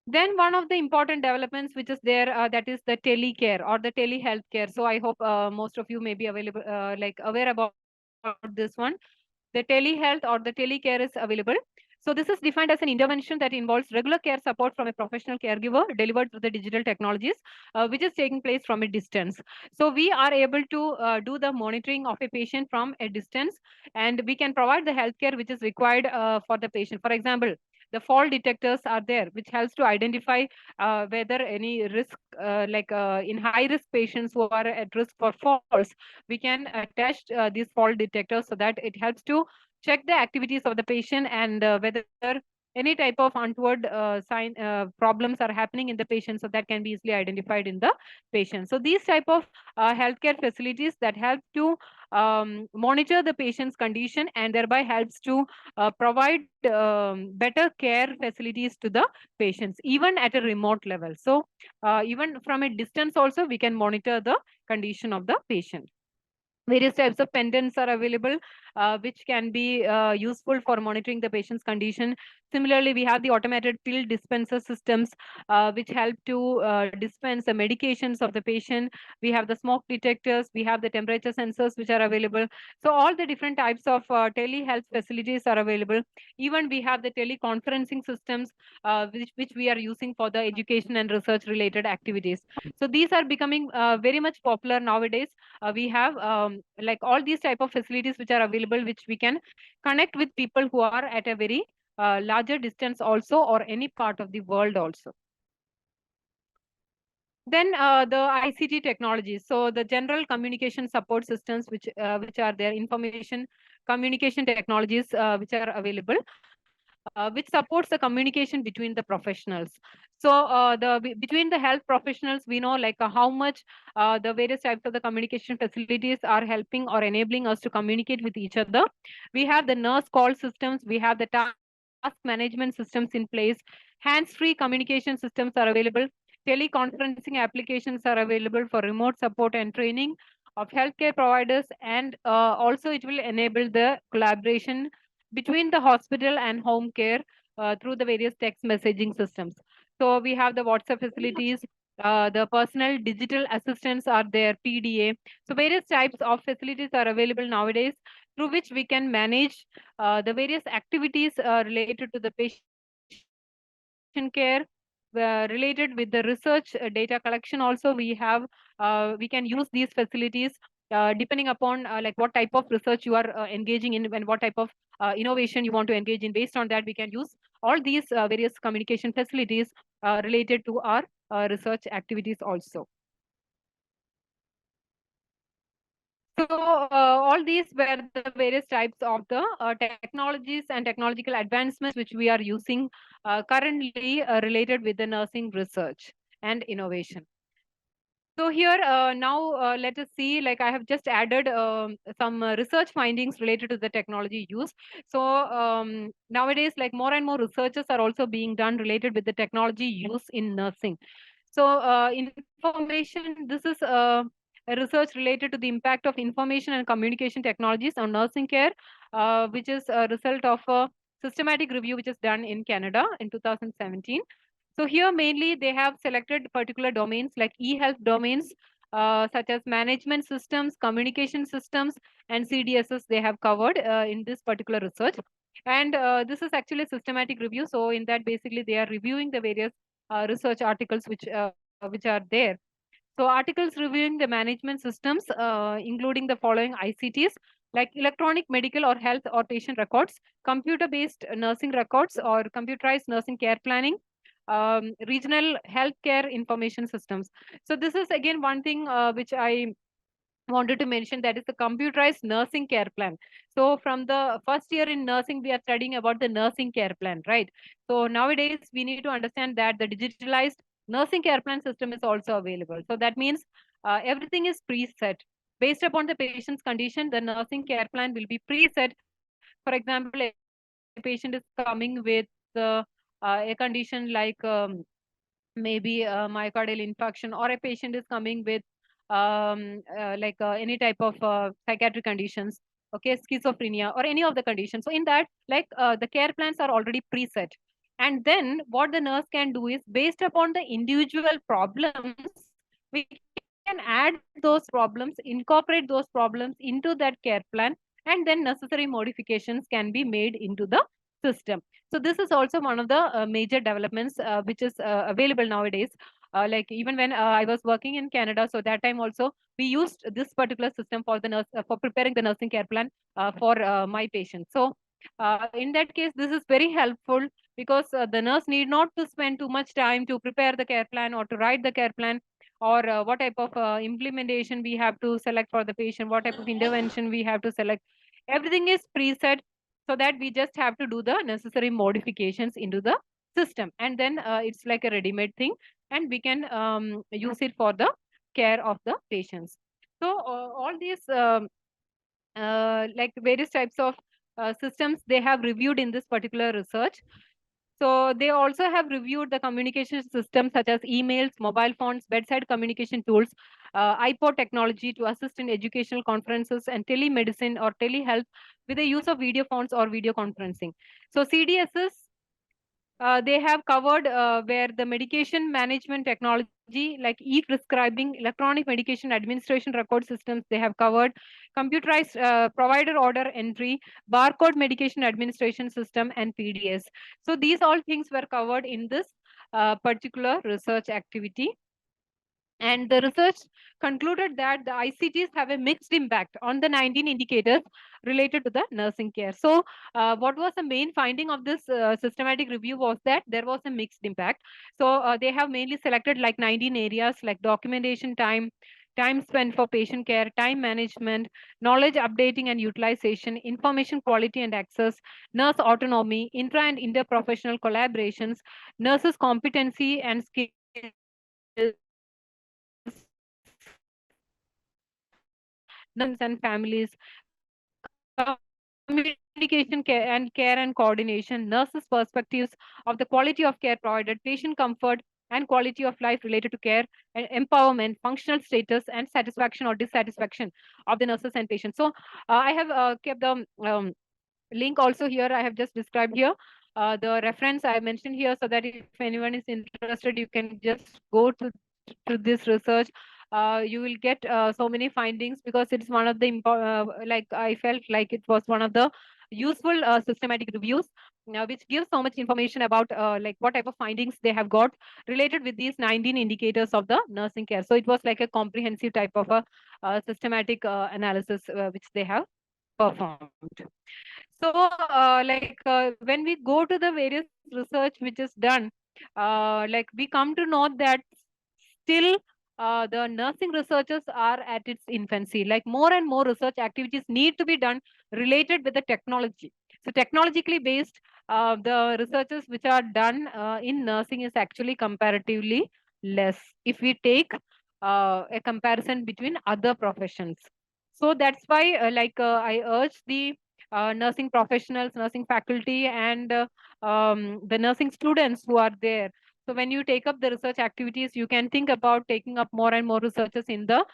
Then one of the important developments which is there, that is the telecare or the telehealth care. So I hope most of you may be available, like aware about this one. The telehealth or the telecare is available. So this is defined as an intervention that involves regular care support from a professional caregiver delivered through the digital technologies, which is taking place from a distance. So we are able to do the monitoring of a patient from a distance, and we can provide the healthcare which is required for the patient. For example, the fall detectors are there, which helps to identify whether any risk, in high risk patients who are at risk for falls, we can test these fall detectors so that it helps to check the activities of the patient, and whether any type of untoward problems are happening in the patient, so that can be easily identified in the patient. So these type of healthcare facilities that help to monitor the patient's condition and thereby helps to provide better care facilities to the patients, even at a remote level. So even from a distance also, we can monitor the condition of the patient. Various types of pendants are available, which can be useful for monitoring the patient's condition. Similarly, we have the automated pill dispenser systems, which help to dispense the medications of the patient. We have the smoke detectors, we have the temperature sensors which are available. So all the different types of telehealth facilities are available. Even we have the teleconferencing systems, which we are using for the education and research related activities. So these are becoming very much popular nowadays. We have like all these type of facilities which are available, which we can connect with people who are at a very larger distance also, or any part of the world also. Then the ICT technologies, so the general communication support systems, which are there, information communication technologies which are available, which supports the communication between the professionals. So between the health professionals, we know like how much the various types of the communication facilities are helping or enabling us to communicate with each other. We have the nurse call systems, we have the task management systems in place, hands-free communication systems are available, teleconferencing applications are available for remote support and training of healthcare providers, and also it will enable the collaboration between the hospital and home care through the various text messaging systems. So we have the WhatsApp facilities, the personal digital assistants are there, PDA. So various types of facilities are available nowadays, through which we can manage the various activities related to the patient care, related with the research data collection. Also we can use these facilities depending upon like what type of research you are engaging in, and what type of innovation you want to engage in. Based on that, we can use all these various communication facilities related to our research activities also. So all these were the various types of the technologies and technological advancements which we are using currently related with the nursing research and innovation. So here now let us see, like I have just added some research findings related to the technology use. So nowadays, like more and more researches are also being done related with the technology use in nursing. So information, this is a research related to the impact of information and communication technologies on nursing care, which is a result of a systematic review which is done in Canada in 2017. So here mainly they have selected particular domains like e-health domains, such as management systems, communication systems, and CDSs they have covered in this particular research. And this is actually a systematic review. So in that, basically they are reviewing the various research articles which are there. So articles reviewing the management systems, including the following ICTs, like electronic medical or health or patient records, computer-based nursing records or computerized nursing care planning, regional healthcare information systems. So this is again one thing which I wanted to mention, that is the computerized nursing care plan. So from the first year in nursing, we are studying about the nursing care plan, right? So nowadays we need to understand that the digitalized nursing care plan system is also available. So that means everything is preset. Based upon the patient's condition, the nursing care plan will be preset. For example, a patient is coming with a condition like maybe myocardial infarction, or a patient is coming with any type of psychiatric conditions, okay, schizophrenia or any of the conditions. So in that, like the care plans are already preset, and then what the nurse can do is, based upon the individual problems, we can add those problems, incorporate those problems into that care plan, and then necessary modifications can be made into the system. So this is also one of the major developments which is available nowadays. Like even when I was working in Canada, so that time also we used this particular system for the nurse for preparing the nursing care plan for my patients. So in that case, this is very helpful, because the nurse need not to spend too much time to prepare the care plan or to write the care plan, or what type of implementation we have to select for the patient, what type of intervention we have to select. Everything is preset, so that we just have to do the necessary modifications into the system, and then it's like a ready-made thing, and we can use it for the care of the patients. So all these like various types of systems they have reviewed in this particular research. So they also have reviewed the communication systems such as emails, mobile phones, bedside communication tools, iPod technology to assist in educational conferences, and telemedicine or telehealth with the use of video phones or video conferencing. So CDSs they have covered where the medication management technology like e-prescribing, electronic medication administration record systems they have covered, computerized provider order entry, barcode medication administration system, and PDS. So these all things were covered in this particular research activity. And the research concluded that the ICTs have a mixed impact on the 19 indicators related to the nursing care. So, what was the main finding of this systematic review was that there was a mixed impact. So, they have mainly selected like 19 areas like documentation time, time spent for patient care, time management, knowledge updating and utilization, information quality and access, nurse autonomy, intra and interprofessional collaborations, nurses' competency and skills, nurses' patients and families, communication care and coordination, nurses' perspectives of the quality of care provided, patient comfort and quality of life related to care, and empowerment, functional status, and satisfaction or dissatisfaction of the nurses and patients. So I have kept the link also here. I have just described here the reference I mentioned here, so that if anyone is interested, you can just go to this research. You will get so many findings, because it's one of the like I felt like it was one of the useful systematic reviews, which gives so much information about like what type of findings they have got related with these 19 indicators of the nursing care. So it was like a comprehensive type of a systematic analysis which they have performed. So, when we go to the various research which is done, like we come to know that still the nursing researchers are at its infancy. Like more and more research activities need to be done related with the technology. So, technologically based, the researches which are done in nursing is actually comparatively less. If we take a comparison between other professions. So that's why, I urge the nursing professionals, nursing faculty, and the nursing students who are there. So when you take up the research activities, you can think about taking up more and more researches in the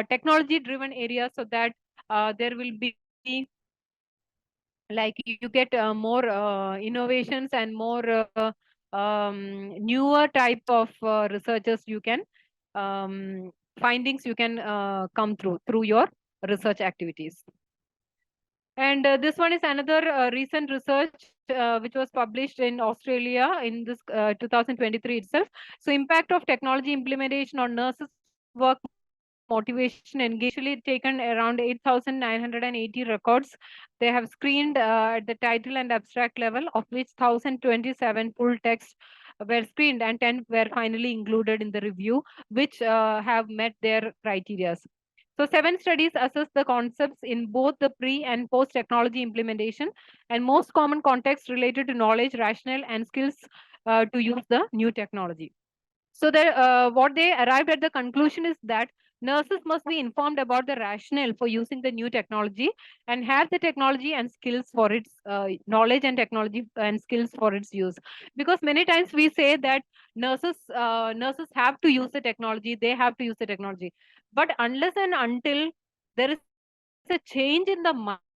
technology-driven area, so that there will be like you get more innovations and more newer type of researchers you can findings you can come through your research activities. And this one is another recent research which was published in Australia in this 2023 itself. So impact of technology implementation on nurses work motivation engagement taken around 8,980 records. They have screened at the title and abstract level, of which 1,027 full text were screened and 10 were finally included in the review, which have met their criteria. So 7 studies assess the concepts in both the pre and post technology implementation and most common contexts related to knowledge, rationale, and skills to use the new technology. So what they arrived at the conclusion is that nurses must be informed about the rationale for using the new technology and have the technology and skills for its knowledge and technology and skills for its use. Because many times we say that nurses have to use the technology, they have to use the technology, but unless and until there is a change in the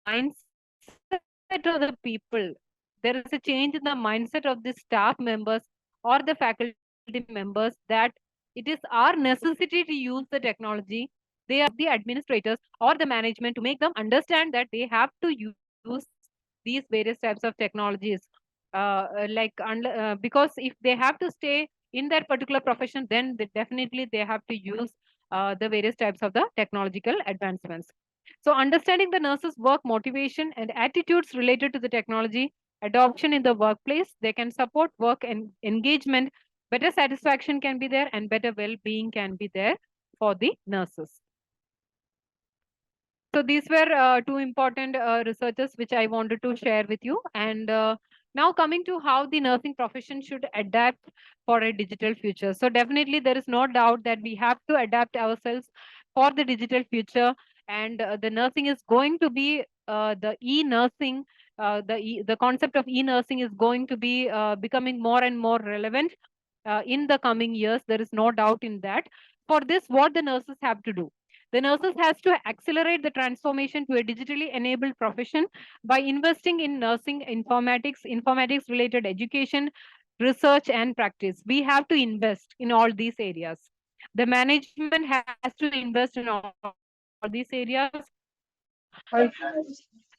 mindset of the people, there is a change in the mindset of the staff members or the faculty members, that it is our necessity to use the technology, they are the administrators or the management to make them understand that they have to use these various types of technologies. Because if they have to stay in their particular profession, then definitely they have to use the various types of the technological advancements. So understanding the nurses' work motivation and attitudes related to the technology adoption in the workplace, they can support work and engagement. Better satisfaction can be there and better well-being can be there for the nurses. So these were two important researches which I wanted to share with you. And now coming to how the nursing profession should adapt for a digital future. So definitely there is no doubt that we have to adapt ourselves for the digital future. And the nursing is going to be the e-nursing. The concept of e-nursing is going to be becoming more and more relevant in the coming years. There is no doubt in that. For this, what the nurses have to do? The nurses has to accelerate the transformation to a digitally enabled profession by investing in nursing informatics related education, research and practice. We have to invest in all these areas. The management has to invest in all these areas. The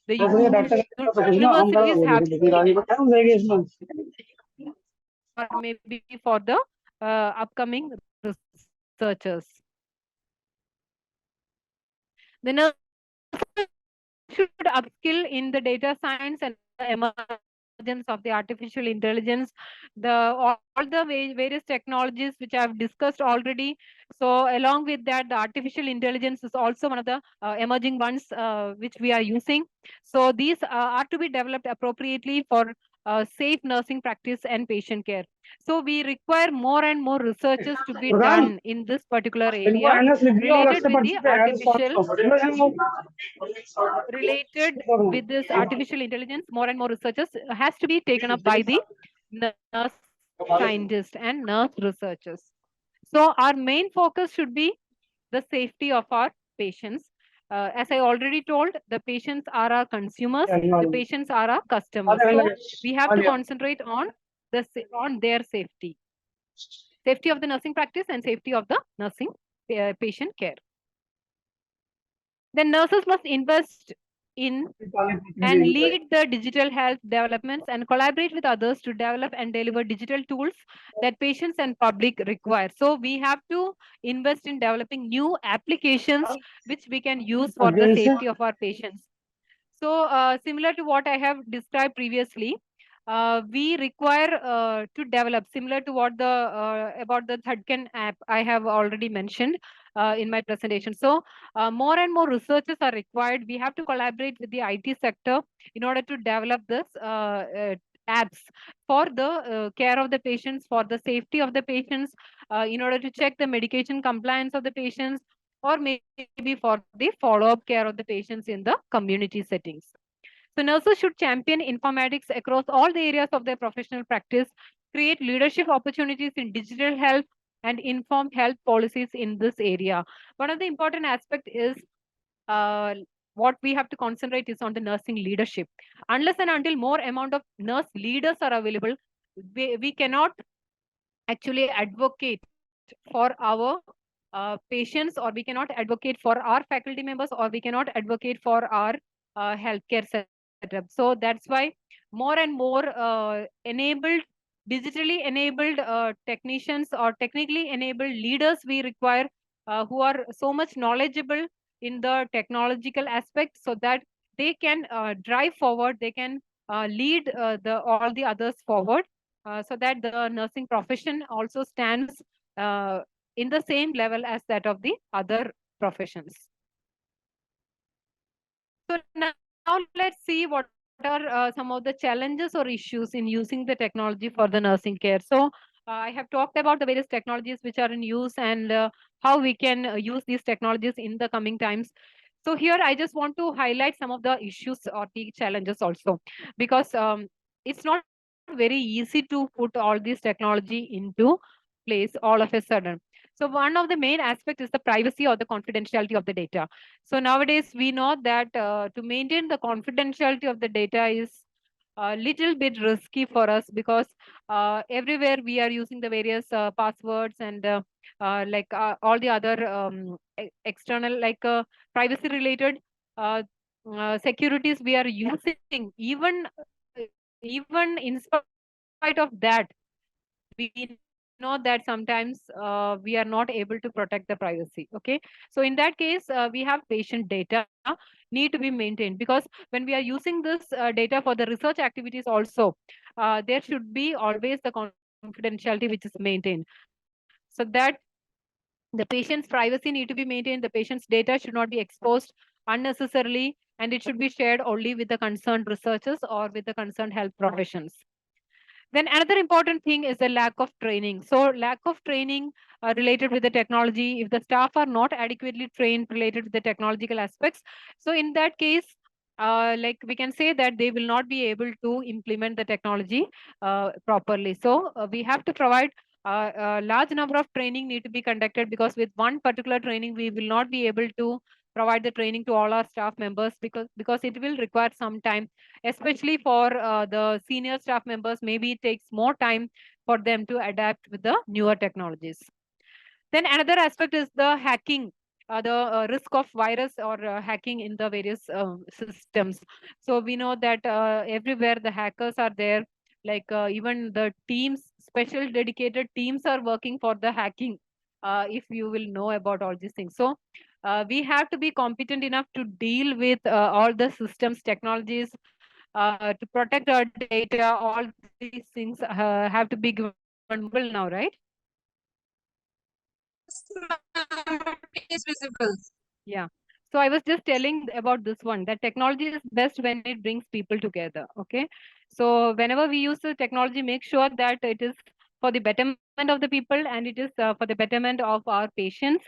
universities have to or maybe for the upcoming researchers. The nurses should upskill in the data science and emergence of the artificial intelligence, all the various technologies which I've discussed already. So along with that, the artificial intelligence is also one of the emerging ones which we are using. So these are to be developed appropriately for safe nursing practice and patient care. So we require more and more researches to be done in this particular area related with the related with this artificial intelligence. More and more researchers has to be taken up by the nurse scientists and nurse researchers. So our main focus should be the safety of our patients. As I already told, the patients are our consumers, the patients are our customers. So we have to concentrate on on their safety of the nursing practice and safety of the nursing patient care. Then nurses must invest in and lead the digital health developments and collaborate with others to develop and deliver digital tools that patients and public require. So we have to invest in developing new applications which we can use for the safety of our patients. So similar to what I have described previously, we require to develop similar to what the about the Teerthanker app I have already mentioned. in my presentation. So more and more researchers are required. We have to collaborate with the IT sector in order to develop this apps for the care of the patients, for the safety of the patients, in order to check the medication compliance of the patients, or maybe for the follow-up care of the patients in the community settings. So nurses should champion informatics across all the areas of their professional practice, create leadership opportunities in digital health, and inform health policies in this area. One of the important aspect is uh, what we have to concentrate is on the nursing leadership. Unless and until more amount of nurse leaders are available, we cannot actually advocate for our patients, or we cannot advocate for our faculty members, or we cannot advocate for our healthcare setup. So that's why more and more digitally enabled technicians or technically enabled leaders we require, who are so much knowledgeable in the technological aspect, so that they can drive forward, they can lead all the others forward, so that the nursing profession also stands in the same level as that of the other professions. So now let's see what are some of the challenges or issues in using the technology for the nursing care. So I have talked about the various technologies which are in use, and how we can use these technologies in the coming times. So here I just want to highlight some of the issues or the challenges also, because it's not very easy to put all this technology into place all of a sudden. So one of the main aspect is the privacy or the confidentiality of the data. So nowadays we know that to maintain the confidentiality of the data is a little bit risky for us, because everywhere we are using the various passwords and all the other external, like privacy related uh, securities we are using. Even in spite of that, we know that sometimes we are not able to protect the privacy. Okay, so in that case, we have patient data need to be maintained, because when we are using this data for the research activities also, there should be always the confidentiality which is maintained, so that the patient's privacy need to be maintained, the patient's data should not be exposed unnecessarily, and it should be shared only with the concerned researchers or with the concerned health professions. Then another important thing is the lack of training. So lack of training related with the technology, if the staff are not adequately trained related with the technological aspects, so in that case, like we can say that they will not be able to implement the technology properly. So we have to provide a large number of training need to be conducted, because with one particular training we will not be able to provide the training to all our staff members, because it will require some time, especially for the senior staff members. Maybe it takes more time for them to adapt with the newer technologies. Then another aspect is the hacking, the risk of virus or hacking in the various systems. So we know that everywhere the hackers are there, like even the teams, special dedicated teams are working for the hacking, if you will know about all these things. So we have to be competent enough to deal with all the systems, technologies, to protect our data. All these things have to be given visible now, right? Yes, ma'am, it is visible. Yeah. So I was just telling about this one, that technology is best when it brings people together. Okay. So whenever we use the technology, make sure that it is for the betterment of the people, and it is for the betterment of our patients,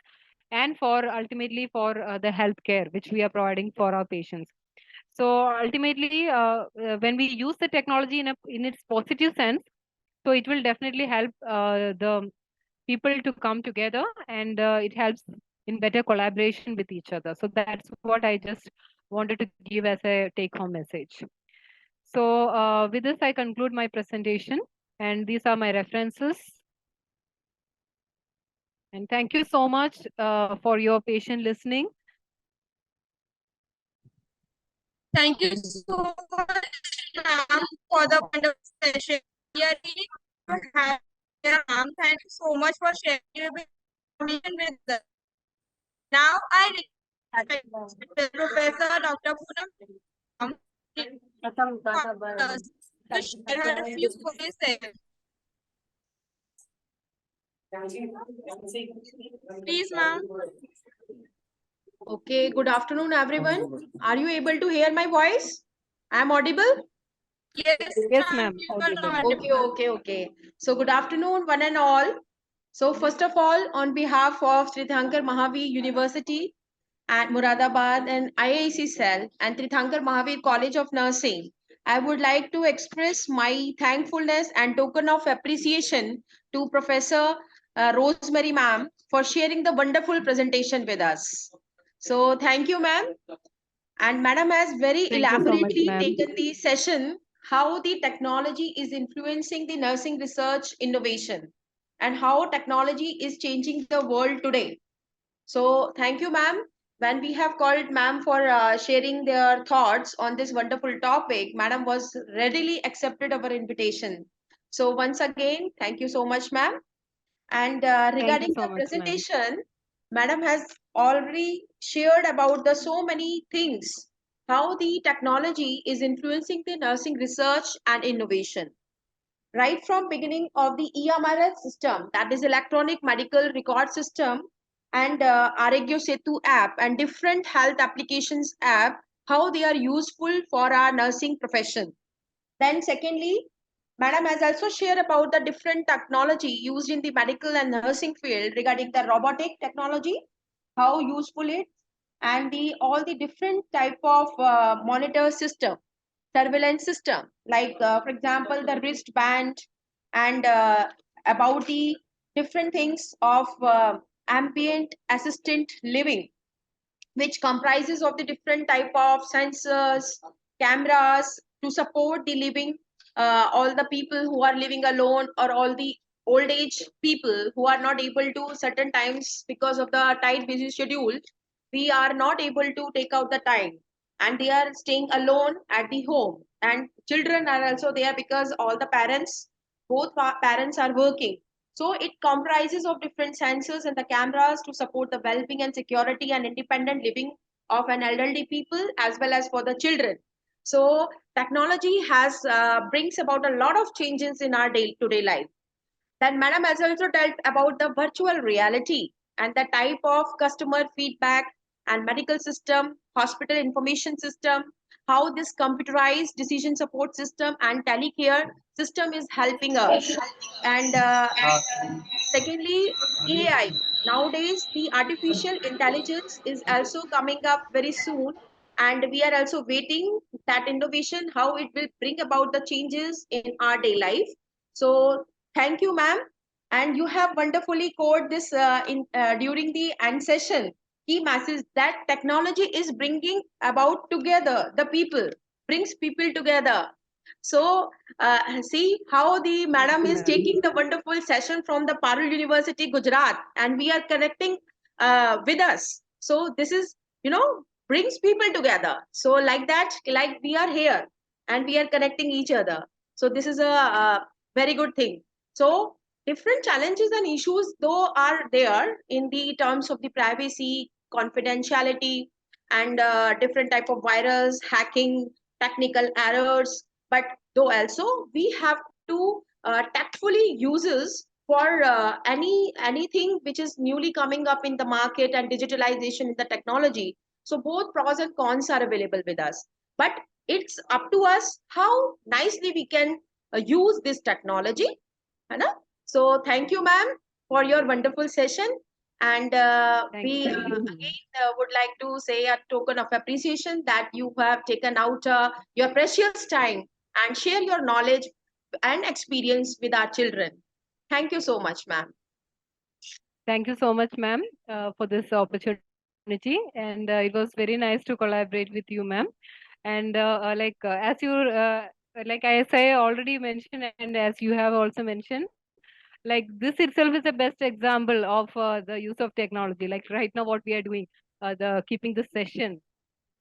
and for ultimately for the healthcare which we are providing for our patients. So ultimately, when we use the technology in its positive sense, so it will definitely help the people to come together, and it helps in better collaboration with each other. So that's what I just wanted to give as a take-home message. So with this, I conclude my presentation, and these are my references. And thank you so much for your patient listening. Thank you so much, ma'am, for the wonderful session. We are really to have you here, ma'am. Thank you so much for sharing your information with us. Now I request Professor Dr. Poonam ma'am to share her views for this session. Please, ma'am. Okay, good afternoon, everyone. Are you able to hear my voice? I'm audible? Yes, Yes, ma'am. ma'am. You are Audible. Okay. So, good afternoon, one and all. So, first of all, on behalf of Teerthanker Mahaveer University at Muradabad and IIC Cell and Teerthanker Mahaveer College of Nursing, I would like to express my thankfulness and token of appreciation to Professor Rosemary ma'am for sharing the wonderful presentation with us. So, thank you, ma'am. And Madam has very Thank you so much, elaborately ma'am. taken the session how the technology is influencing the nursing research innovation and how technology is changing the world today. So thank you, ma'am. When we have called ma'am for sharing their thoughts on this wonderful topic, madam was readily accepted our invitation. So once again, thank you so much, ma'am. And Thank you regarding so the much, ma'am. presentation, Madam has already shared about the so many things, how the technology is influencing the nursing research and innovation. Right from beginning of the EMRS system, that is electronic medical record system, and Arogya Setu app and different health applications app, how they are useful for our nursing profession. Then secondly, Madam has also shared about the different technology used in the medical and nursing field regarding the robotic technology, how useful it, and the all the different type of monitor system, surveillance system, like for example the wristband, and about the different things of ambient assistant living, which comprises of the different type of sensors, cameras to support the living, all the people who are living alone or all the old age people who are not able to certain times because of the tight busy schedule, we are not able to take out the time, and they are staying alone at the home, and children are also there because all the parents, both parents are working. So it comprises of different sensors and the cameras to support the well-being and security and independent living of an elderly people as well as for the children. So technology has brings about a lot of changes in our day-to-day life. Then Madam has also told about the virtual reality and the type of customer feedback and medical system, hospital information system, how this computerized decision support system and telecare system is helping us. And secondly, AI. Nowadays, the artificial intelligence is also coming up very soon, and we are also waiting that innovation how it will bring about the changes in our day life. So, thank you, ma'am. And you have wonderfully coded this in during the end session. Key message that technology is bringing about together the people, brings people together. So see how the Thank madam you, is ma'am. taking the wonderful session from the Parul University, Gujarat, and we are connecting with us. So this is, brings people together. So like that, like we are here and we are connecting each other. So this is a very good thing. So different challenges and issues though are there in the terms of the privacy, confidentiality, and different type of virus, hacking, technical errors, but though also we have to tactfully uses for anything which is newly coming up in the market and digitalization in the technology. So both pros and cons are available with us, but it's up to us how nicely we can use this technology, है ना? So thank you, ma'am, for your wonderful session. And Thank we you. again would like to say a token of appreciation that you have taken out your precious time and share your knowledge and experience with our children. Thank you so much, ma'am. Thank you so much, ma'am, for this opportunity. And it was very nice to collaborate with you, ma'am. And as you, like I say, already mentioned, and as you have also mentioned, like this itself is the best example of the use of technology. Like right now, what we are doing, the keeping the session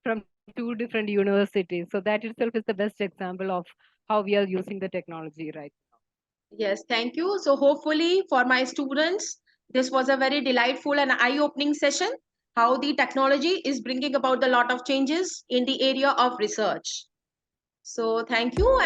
from two different universities. So that itself is the best example of how we are using the technology right. Yes, thank you. So hopefully for my students, this was a very delightful and eye-opening session, how the technology is bringing about a lot of changes in the area of research. So thank you.